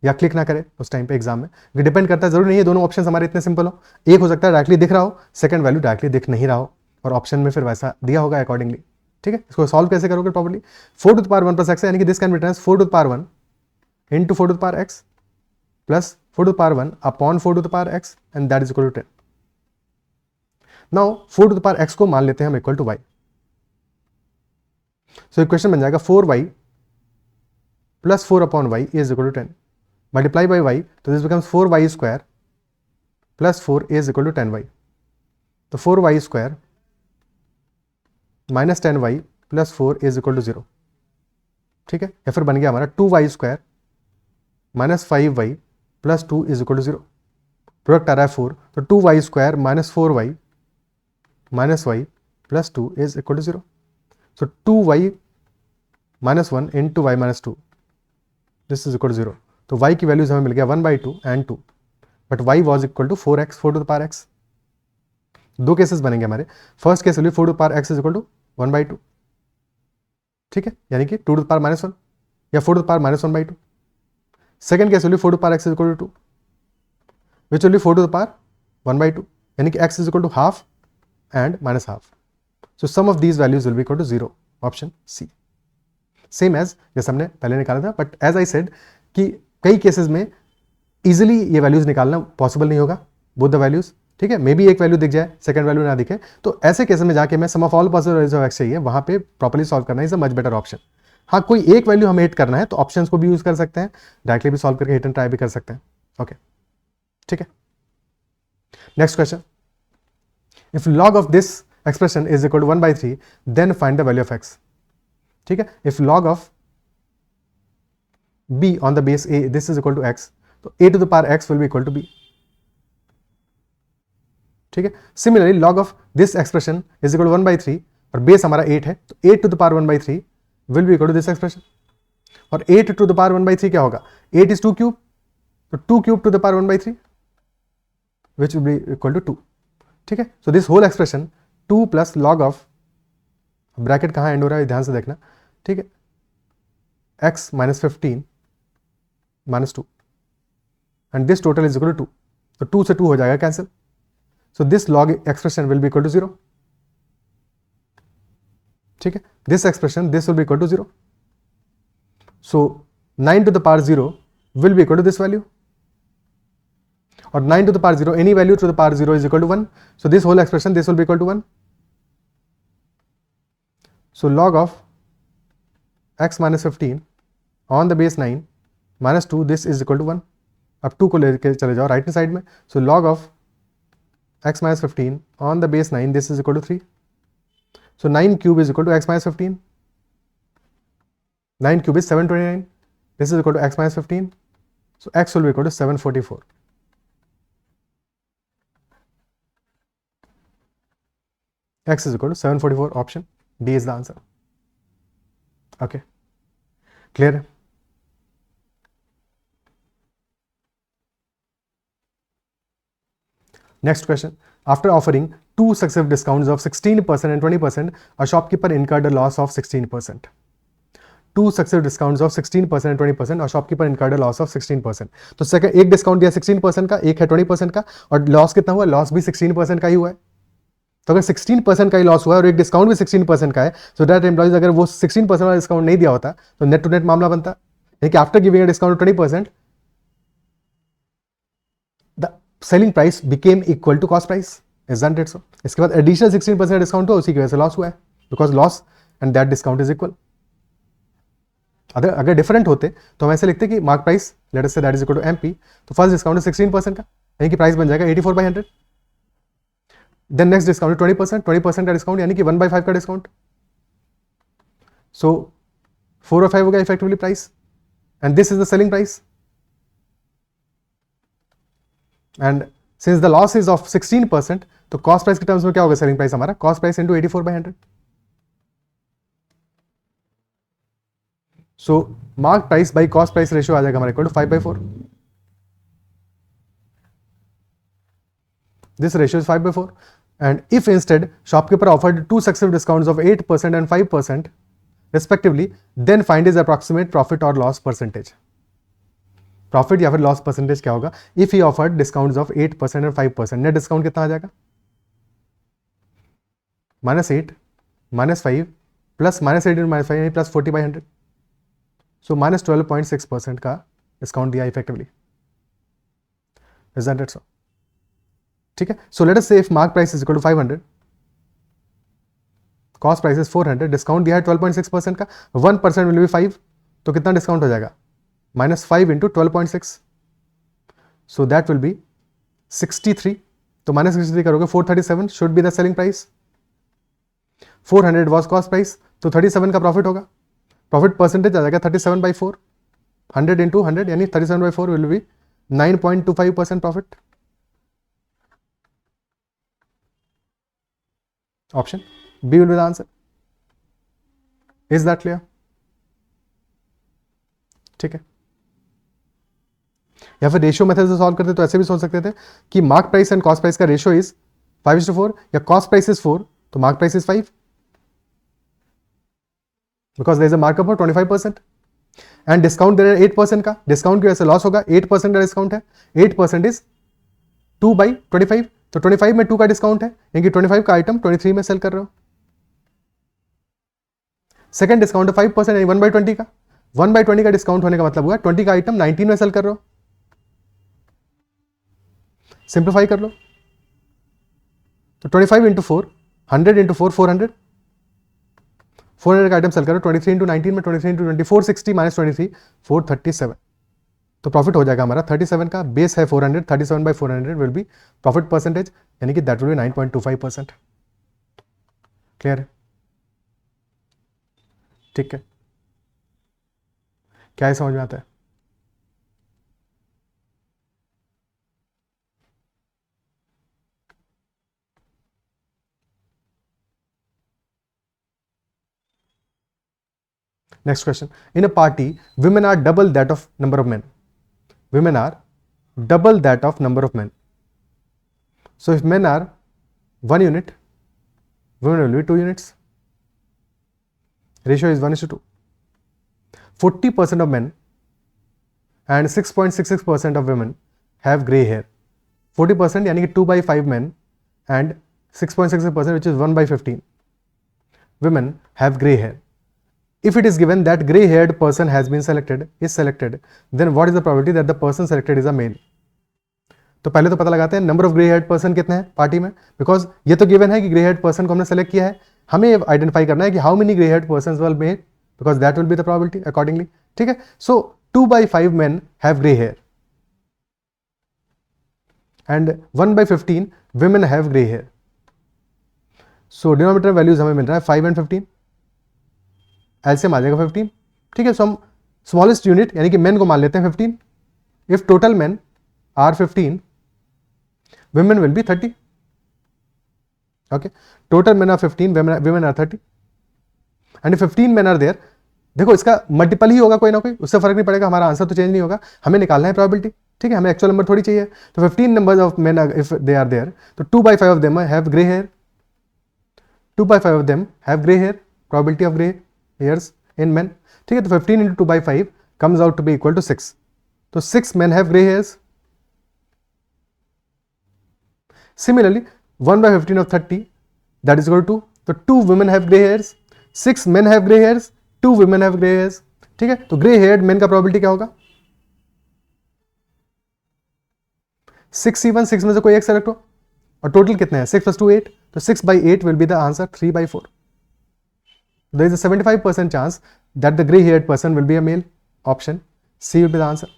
या क्लिक ना करे उस टाइम पे एग्जाम में. ये डिपेंड करता है, जरूरी नहीं है दोनों ऑप्शन हमारे इतने सिंपल हो. एक हो सकता है डायरेक्टली दिख रहा हो, सेकंड वैल्यू डायरेक्टली दिख नहीं रहा हो, और ऑप्शन में फिर वैसा दिया होगा अकॉर्डिंगली. ठीक है, इसको सॉल्व कैसे करोगे properly, 4 to the power 1 plus x, यानी कि this can be written as 4 to the power 1 into 4 to the power x plus 4 to the power 1 upon 4 to the power x, and that is equal to 10. Now 4 to the power x को मान लेते हैं हम equal to y. So equation बन जाएगा 4y plus 4 upon y is equal to 10. Multiply by y, so this becomes 4y square plus 4 is equal to 10y. तो 4y square minus 10y plus 4 is equal to 0. ठीक है, या फिर बन गया हमारा 2y square minus 5y plus 2 is equal to 0. Product आ रहा है 4, तो 2y square minus 4y minus y plus 2 is equal to 0. So 2y minus 1 into y minus 2, this is equal to 0. तो y की वैल्यूज हमें मिल गया 1/2 and 2, but y was equal to 4x, 4 to the power x. दो केसेस बनेंगे हमारे. First case value 4 to the power x is equal to 1/2. ठीक है, यानी कि 2 टू द पावर -1 या 4 to the power -1/2. Second case value 4 to the power x is equal to 2, which value 4 to the power 1/2, यानी कि x is equal to half and minus half. So sum of these values will be equal to 0, option C. Same as जैसे हमने पहले निकाला था, बट एज आई सेड कि कई केसेस में इजीली ये वैल्यूज निकालना पॉसिबल नहीं होगा, बोथ द वैल्यूज. ठीक है, मे बी एक वैल्यू दिख जाए, सेकंड वैल्यू ना दिखे, तो ऐसे केसेस में जाके मैं sum of all possible values of X चाहिए, वहां पे प्रॉपर्ली सॉल्व करना is a much better option. हाँ, कोई एक वैल्यू हमें हिट करना है तो ऑप्शंस को भी यूज कर सकते हैं, डायरेक्टली भी सॉल्व करके हिट एंड ट्राई भी कर सकते हैं. ओके, ठीक है. Next question, if log of this expression is equal to 1/3 then find the value of x. ठीक है, if log of b on the base a this is equal to x, तो a to the power x will be equal to b. ठीक है। Similarly log of this expression is equal to 1/3 और बेस हमारा 8 है, तो 8 to the power 1/3 will be equal to this expression. और 8 टू द पावर 1/3 क्या होगा? 8 इज 2 क्यूब, तो 2 cube to the power 1/3 which will be equal to 2। ठीक है। So this whole expression 2 plus log of, bracket कहाँ एंड हो रहा है ध्यान से देखना, ठीक है, x minus 15 minus 2 and this total is equal to 2, तो 2 से 2 हो जाएगा cancel, so this log expression will be equal to 0। ठीक है, this expression this will be equal to 0, so 9 to the power 0 will be equal to this value, और 9 to the power 0 any value to the power 0 is equal to 1, so this whole expression this will be equal to 1। So log of x minus 15 on the base 9 minus 2 this is equal to 1। अब 2 को लेके चले जाओ राइट साइड में, so log of x minus 15 on the base 9 this is equal to 3, so 9 cube is equal to x minus 15, 9 cube is 729, this is equal to x minus 15, so x will be equal to 744। x is equal to 744, option D is the answer। Okay, clear? Next question. After offering two successive discounts of 16% and 20%, a shopkeeper incurred a loss of 16%. Two successive discounts of 16% and 20%, a shopkeeper incurred a loss of 16%. तो सेकंड एक डिस्काउंट दिया 16% का, एक है 20% का, और लॉस कितना हुआ? लॉस भी 16% का ही हुआ है। तो अगर 16% का ही लॉस हुआ है और एक डिस्काउंट भी 16% का है, सो दैट एम्प्लॉइज अगर वो 16% वाला डिस्काउंट नहीं दिया होता तो नेट टू नेट मामला बनता, यानी कि after giving a discount 20% the selling price became equal to cost price, isn't it so? इसके बाद एडिशनल 16% डिस्काउंट हुआ, उसी की वजह से लॉस हुआ है, because loss and that discount is equal. अगर डिफरेंट होते तो हम ऐसे लिखते कि mark price late us say that is equal to MP, तो फर्स्ट डिस्काउंट है 16% का, यानी कि प्राइस बन जाएगा 84/100। देन नेक्स्ट डिस्काउंट 20% का डिस्काउंट, यानी कि 1/5 का डिस्काउंट, सो 4 और 5 हो गया effectively price, and this is the selling price, and since the loss is of 16%, तो कॉस्ट प्राइस के टर्म्स में क्या होगा सेलिंग प्राइस हमारा? Cost price into 84/100। So mark price by cost price ratio आ जाएगा हमारे equal to 5/4। This ratio is 5/4, and if instead shopkeeper offered two successive discounts of 8% and 5% respectively, then find his approximate profit or loss percentage। Profit या फिर लॉस परसेंटेज क्या होगा if he offered discounts of 8% और 5%? नेट डिस्काउंट कितना आ जाएगा? -8 -5 प्लस -8 -5 यानी प्लस 40/100, सो -12.6% का डिस्काउंट दिया इफेक्टिवली, इजंट इट सो? ठीक है, सो let us say if mark price is equal to 500, cost price is 400, discount दिया है 12.6% का, 1% विल बी 5, तो कितना डिस्काउंट हो जाएगा? -5 into 12.6, so that will B 63, तो -63 करोगे 437 should be the selling price, 400 was cost price, तो 37 का प्रॉफिट होगा, प्रॉफिट परसेंटेज आ जाएगा 37/4, 100 इंटू 100 यानी 37/4 will be 9.25% profit. Option B will be the answer. Is that clear? ठीक है, या फिर रेशियो मेथड से सॉल्व करते तो ऐसे भी सोच सकते थे कि mark price and cost price का रेशियो इज 5:4, या कॉस्ट प्राइस इज 4 तो mark price is 5, because there is a markup for 25%, and discount there 8% का, डिस्काउंट की वजह से लॉस होगा, 8% का डिस्काउंट है, 8% इज 2/25, तो 25 में 2 का डिस्काउंट है, यानी कि 25 का आइटम 23 में सेल कर रहे हो। सेकंड डिस्काउंट है 5% यानी 1/20 का, 1/20 का डिस्काउंट होने का मतलब हुआ 20 का आइटम 19 में सेल कर रहे हो। सिंप्लीफाई कर लो, तो 25 इंटू 4, 100 इंटू 4, 400, 400 का आइटम सेल करो, 23 इंटू 19 में 23 इंटू 20, 460 माइनस 23, 437, तो प्रॉफिट हो जाएगा हमारा 37 का, बेस है 400, 37/400 विल बी प्रॉफिट परसेंटेज, यानी कि दैट विल बी 9.25%। क्लियर है? ठीक है, क्या समझ में आता है? Next question. In a party, women are double that of number of men. Women are double that of number of men. So if men are 1 unit, women will be 2 units. Ratio is 1:2. 40% of men and 6.66% of women have grey hair. 40% यानी कि 2/5 men and 6.66% which is 1/15 women have grey hair. If it is given that grey haired person has been selected, then what is the probability that the person selected is a male? तो पहले तो पता लगाते हैं number of grey haired person कितने हैं पार्टी में, बिकॉज ये तो गिवन है कि ग्रे हेयर्ड पर्सन को हमने सेलेक्ट किया है, हमें आइडेंटिफाई करना है कि how many grey haired person will male, because that will be the probability accordingly. ठीक है, so 2/5 men have grey hair and 1/15 women have grey hair. So denominator values हमें मिल रहा है 5 and 15, एलसीएम आ जाएगा 15. ठीक है, सो हम स्मॉलेस्ट यूनिट यानी कि मेन को मान लेते हैं 15. If total men are 15, women will be 30. Okay, total men are 15, women are 30. And if 15 men are there, देखो इसका मल्टीपल ही होगा कोई ना कोई, उससे फर्क नहीं पड़ेगा, हमारा आंसर तो चेंज नहीं होगा, हमें निकालना है प्रोबेबिलिटी. ठीक है, हमें एक्चुअल नंबर थोड़ी चाहिए. तो 15 numbers of men if they are there, तो 2/5 of them have grey hair. 2/5 of them have grey hair, probability of grey hairs in men. ठीक है, तो 15 into 2/5 comes out to be equal to 6. तो 6 men have grey hairs. Similarly, 1/15 of 30, that is equal to, तो 2 women have grey hairs, 6 men have grey hairs, 2 women have grey hairs. ठीक है, तो ग्रे हेयर्ड मेन का प्रोबेबिलिटी क्या होगा? 6 में से कोई एक सेलेक्ट हो, और टोटल कितने हैं? 6 + 2 8, तो 6/8 will be the answer. 3/4. There is a 75% chance that the grey haired person will be a male. Option C will be the answer.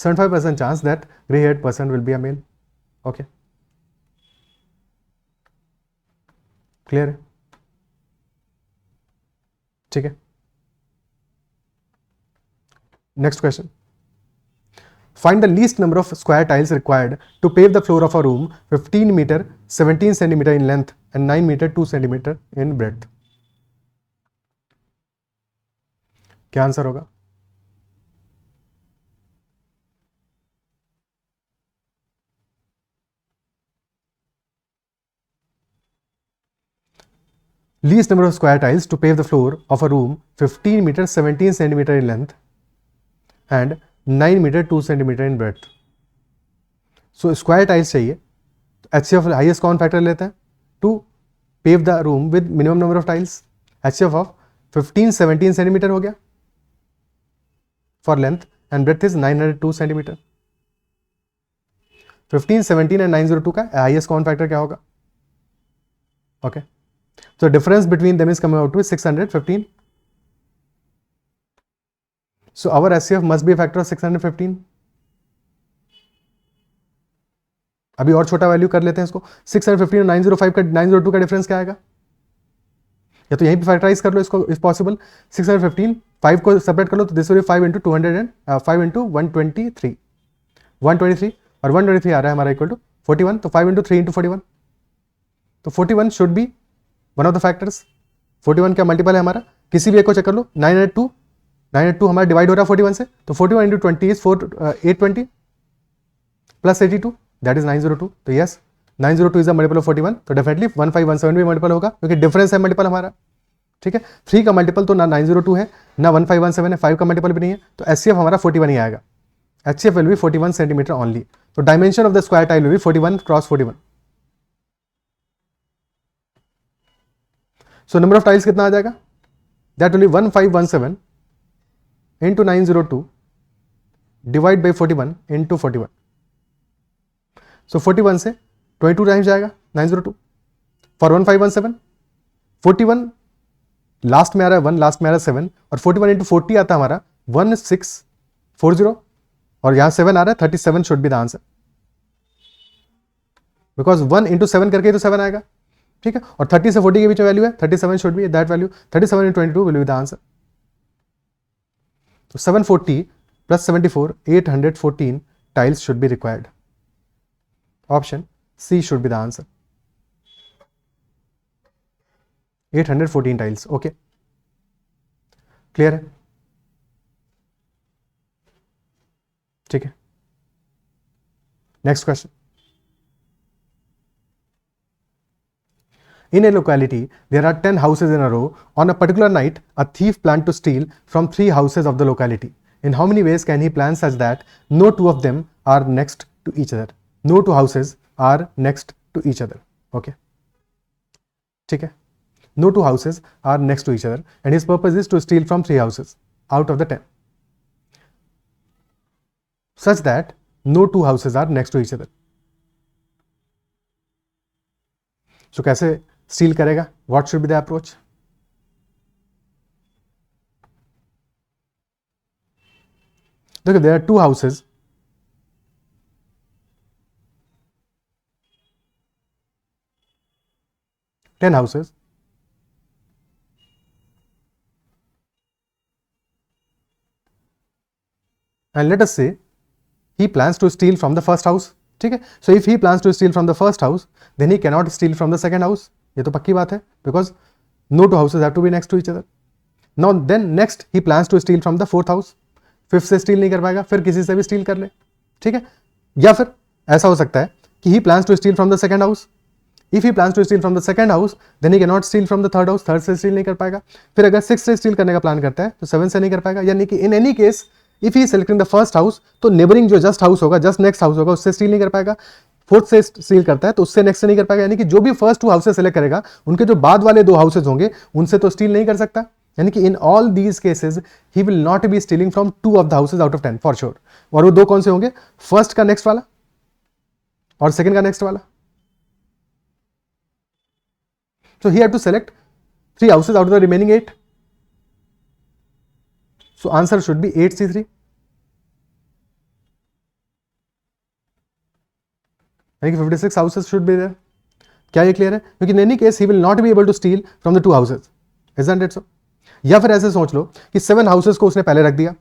75% chance that grey haired person will be a male. Okay, clear है? ठीक है, next question. Find the least number of square tiles required to pave the floor of a room 15 meter 17 centimeter in length and 9 meter 2 centimeter in breadth. क्या आंसर होगा? Least number of square tiles to pave the floor of a room 15 meter 17 centimeter in length and 9 meter 2 centimeter in breadth. So square tiles चाहिए, HCF highest common factor लेते हैं to pave the room with minimum number of tiles. HCF of 15 17 centimeter हो गया for length and breadth is 902 centimeter. 15 17 and 902 का highest common factor क्या होगा? Okay, so difference between them is coming out to 615. So our HCF must be a factor of 615. अभी और छोटा वैल्यू कर लेते हैं इसको. 615 और 905 का 902 का डिफरेंस क्या आएगा? या तो यहीं पे फैक्टराइज कर लो इसको इफ पॉसिबल. 615 5 को सेपरेट कर लो, तो this will B 5 into 200 and 5 into 123 और 123 आ रहा है हमारा इक्वल टू 41. तो 5 into 3 into 41, तो 41 should be one of the factors. 41 क्या मल्टीपल है हमारा? किसी भी एक को चेक कर लो. 982 हमारा डिवाइड हो रहा है 41 से, तो 41 into 20 is 820 plus 82, that is 902. तो yes, 902 is a multiple of 41, तो डेफिनेटली 1517 भी मल्टीपल होगा क्योंकि डिफरेंस है मल्टीपल हमारा. ठीक है, 3 का मल्टीपल तो ना 902 है ना 1517 है, 5 का मल्टीपल भी नहीं है, तो HCF हमारा 41 ही आएगा. HCF will be 41 centimetre only. तो dimension of the square tile will be 41 cross 41. So number of tiles कितना आ जाएगा? That will be 1517 into 902 divide by 41 into 41. So 41 से 22 टाइम्स जाएगा 902 for 1517. 41 लास्ट में आ रहा है 1, लास्ट में आ रहा है 7, और 41 into 40 आता है हमारा 1640, और यहां 7 आ रहा है, 37 should be the answer, because 1 into 7 करके तो 7 आएगा. ठीक है, और 30 से 40 के बीच में वैल्यू है, 37 should be that value. 37 into 22 will be the answer. So 740 plus 74, 814 tiles should be required. Option C should be the answer. 814 tiles. Okay. Clear है? ठीक है, next question. In a locality, there are 10 houses in a row. On a particular night, a thief planned to steal from 3 houses of the locality. In how many ways can he plan such that no two of them are next to each other? No two houses are next to each other. Okay. ठीक है. No two houses are next to each other, and his purpose is to steal from 3 houses out of the 10, such that no two houses are next to each other. So कैसे स्टील करेगा? What should be the approach? देखो, there are 2 houses. Ten houses. And let us say he plans to steal from the first house. ठीक है. So if he plans to steal from the first house, then he cannot steal from the second house. ये तो पक्की बात है, because no two houses have to be next to each other. Now then next he plans to steal from the fourth house. Fifth से स्टील नहीं कर पाएगा, फिर किसी से भी स्टील कर ले. ठीक है. या फिर ऐसा हो सकता है कि he plans to steal from the second house. If he plans to steal from the second house, then he cannot steal from the third house. Third से स्टील नहीं कर पाएगा. फिर अगर सिक्स से स्टील करने का प्लान करता है तो सेवन से नहीं कर पाएगा. यानी कि in any case if he selecting the first house, तो नेबरिंग जो जस्ट हाउस होगा, जस्ट नेक्स्ट हाउस होगा, उससे स्टील नहीं कर पाएगा. फोर्थ से स्टील करता है तो उससे नेक्स्ट से नहीं कर पाएगा. यानी कि जो भी फर्स्ट 2 हाउसेस सेलेक्ट करेगा, उनके जो बाद वाले 2 हाउसेस होंगे उनसे तो स्टील नहीं कर सकता. यानी कि in all these cases he will not be stealing from 2 of the houses out of 10 for sure. और वो 2 कौन से होंगे? फर्स्ट का नेक्स्ट वाला और सेकंड का नेक्स्ट वाला. So he had to select 3 houses out of the remaining 8. So answer should be 8C3. यानी कि 56 houses should be there. क्या ये क्लियर है? क्योंकि in any case he will not be able to steal from the 2 houses. Isn't it so? या फिर ऐसे सोच लो कि 7 houses को उसने पहले रख दिया,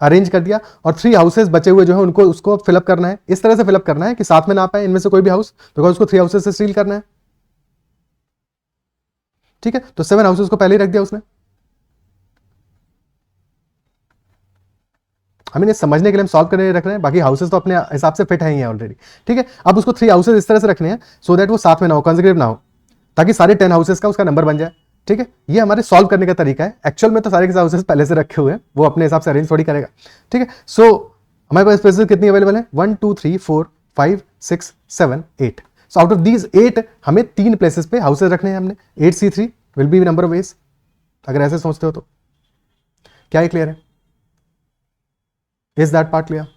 अरेंज कर दिया, और 3 houses बचे हुए जो है उनको उसको फिलअप करना है. इस तरह से फिलअप करना है कि साथ में ना पाए इनमें से कोई भी हाउस, बिकॉज उसको 3 houses से स्टील करना है. ठीक है. तो 7 हाउसेस को पहले ही रख दिया उसने. हम इन्हें समझने के लिए हम सॉल्व करने रख रहे हैं, बाकी हाउसेस तो अपने हिसाब से फिट है ही ऑलरेडी. ठीक है. अब उसको 3 हाउसेस इस तरह से रखने हैं सो दैट वो साथ में ना हो, कंसेक्यूटिव ना हो, ताकि सारे 10 हाउसेस का उसका नंबर बन जाए. ठीक है. ये हमारे सॉल्व करने का तरीका है. एक्चुअल में तो सारे के हाउसेस पहले से रखे हुए हैं, वो अपने हिसाब से अरेंज थोड़ी करेगा. ठीक है. सो हमारे पास स्पेसेस कितनी अवेलेबल है? 1 2 3 4 5 6 7 8. सो आउट ऑफ दीज 8 हमें 3 प्लेसेस पे हाउसेस रखने हैं हमने. 8C3 will be number of veg. अगर ऐसे सोचते हो तो क्या ये क्लियर है? Is that part clear?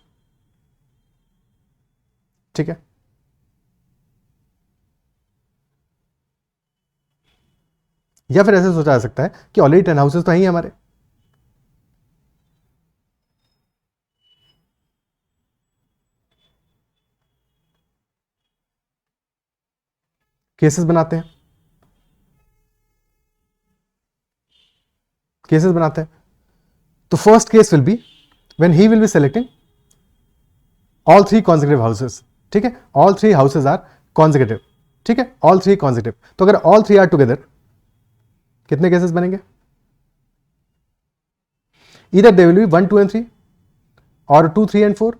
ठीक है. या फिर ऐसे सोचा जा सकता है कि ऑलरेडी 10 हाउसेस तो हैं ही हमारे. केसेस बनाते हैं. केसेस बनाते हैं. तो first case will be when he will be selecting all 3 consecutive houses. ठीक है. All 3 houses are consecutive. ठीक है. All 3 consecutive. तो अगर ऑल 3 आर टुगेदर, कितने केसेस बनेंगे? इधर दे विल बी 1 2 एंड 3 और 2 3 एंड 4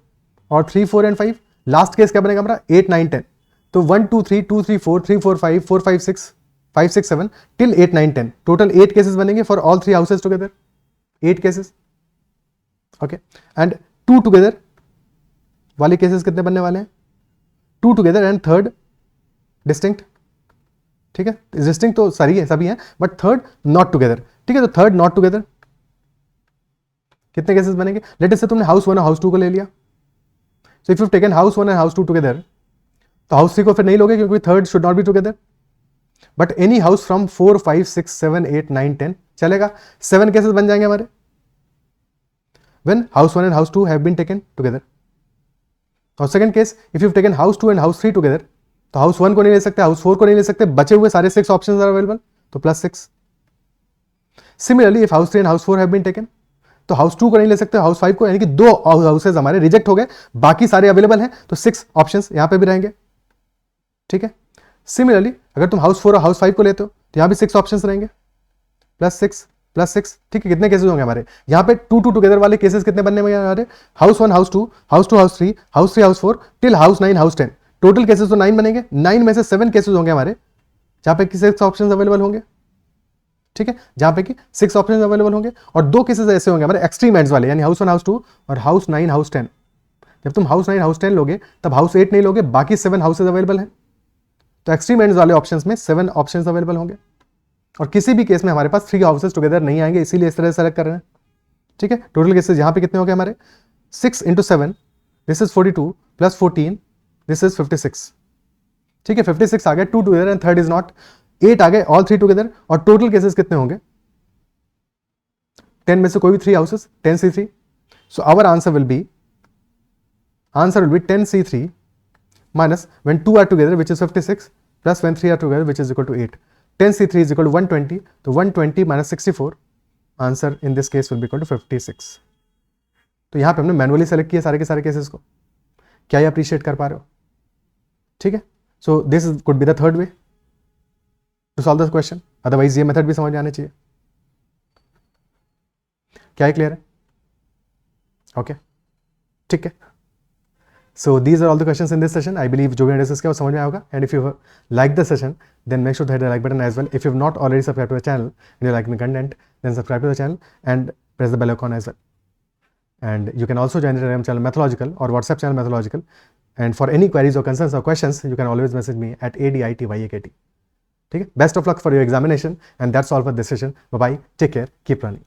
और 3 4 एंड 5. लास्ट केस क्या बनेगा हमारा? 8 9 10. तो 1 2 3 2 3 4 3 4 5 4 5 6 5 6 7 टिल 8 9 10. टोटल 8 केसेस बनेंगे for all 3 houses together. 8 cases. Okay. And 2 together वाले केसेस कितने बनने वाले हैं? 2 टुगेदर एंड थर्ड डिस्टिंक्ट. ठीक है. डिस्टिंक्ट तो सारी है, सभी हैं, बट थर्ड नॉट टुगेदर. ठीक है. तो थर्ड नॉट टुगेदर कितने केसेस बनेंगे? लेट अस से तुमने हाउस 1 और हाउस 2 को ले लिया. So if you taken house 1 and house 2 together, तो हाउस 3 को फिर नहीं लोगे क्योंकि third should not be together. But any house from 4 5 6 7 8 9 10 चलेगा. 7 केसेस बन जाएंगे हमारे when house 1 and house 2 have been taken together. और second case, if you taken house 2 and house 3 together, तो हाउस 1 को नहीं ले सकते, हाउस 4 को नहीं ले सकते, बचे हुए सारे 6 ऑप्शंस आर अवेलेबल, तो +6. Similarly if house 3 and house 4 have been taken, तो हाउस 2 को नहीं ले सकते, हाउस 5 को, यानी कि 2 हाउसेज हमारे रिजेक्ट हो गए, बाकी सारे अवेलेबल हैं, तो 6 ऑप्शंस यहां पे भी रहेंगे. ठीक है. सिमिलरली अगर तुम हाउस 4 और हाउस 5 को लेते हो तो यहां भी 6 ऑप्शंस रहेंगे, +6 प्लस 6, ठीक है, कितने केसेस होंगे हमारे यहाँ पे 2 2 टुगेदर वाले केसेस कितने बनने में हमारे, house 1 house 2 house 2 house 3 house 3 house 4 till house 9 house 10, total cases तो 9 बनेंगे, 9 में से 7 केसेस होंगे हमारे जहां पे 6 ऑप्शंस अवेलेबल होंगे, ठीक है, जहां पे कि 6 ऑप्शंस अवेलेबल होंगे, और 2 केसेस ऐसे होंगे हमारे एक्सट्रीम एंड्स वाले, यानी हाउस 1 हाउस 2 और हाउस 9 हाउस 10। जब तुम हाउस 9 हाउस 10 लोगे तब हाउस 8 नहीं लोगे, बाकी 7 हाउसेज अवेलेबल हैं, तो एक्सट्रीम एंड्स वाले ऑप्शंस में 7 ऑप्शंस अवेलेबल होंगे, और किसी भी केस में हमारे पास 3 हाउसेज टुगेदर नहीं आएंगे, इसीलिए इस तरह से सेलेक्ट कर रहे हैं, ठीक है। टोटल केसेस यहाँ पे कितने हो गए हमारे 6 × 7, this is 42 plus 14, this is 56, ठीक है, 56 आ गए 2 together and third is not, 8 आ गए ऑल 3 टुगेदर, और टोटल केसेस कितने होंगे 10 में से कोई भी 3 houses 10C3, so our answer will be 10C3 minus when 2 are together which is 56 plus when 3 are together which is equal to 8, 10C3 is equal to 120, तो 120 minus 64, answer in this case will be equal to 56। तो यहाँ पे हमने मैनुअली सेलेक्ट किया सारे के सारे केसेस को, क्या ये अप्रिशिएट कर पा रहे हो, ठीक है। So this could be the third way to solve this question, otherwise ये मेथड भी समझ में आने चाहिए, क्या है, क्लियर है, ओके, ठीक है। So these are all the questions in this session. I believe जो भी डिस्कस किया वो समझ में आया होगा, and if you like the session then make sure to hit the like button as well. If you have not already subscribed to the channel and you like the content, then subscribe to the channel and press the bell icon as well. And you can also join the Telegram channel Mathological or WhatsApp channel Mathological, and for any queries or concerns or questions you can always message me at ADITYAKT. ठीक है, best of luck for your examination and that's all for this session. Bye bye, take care, keep running.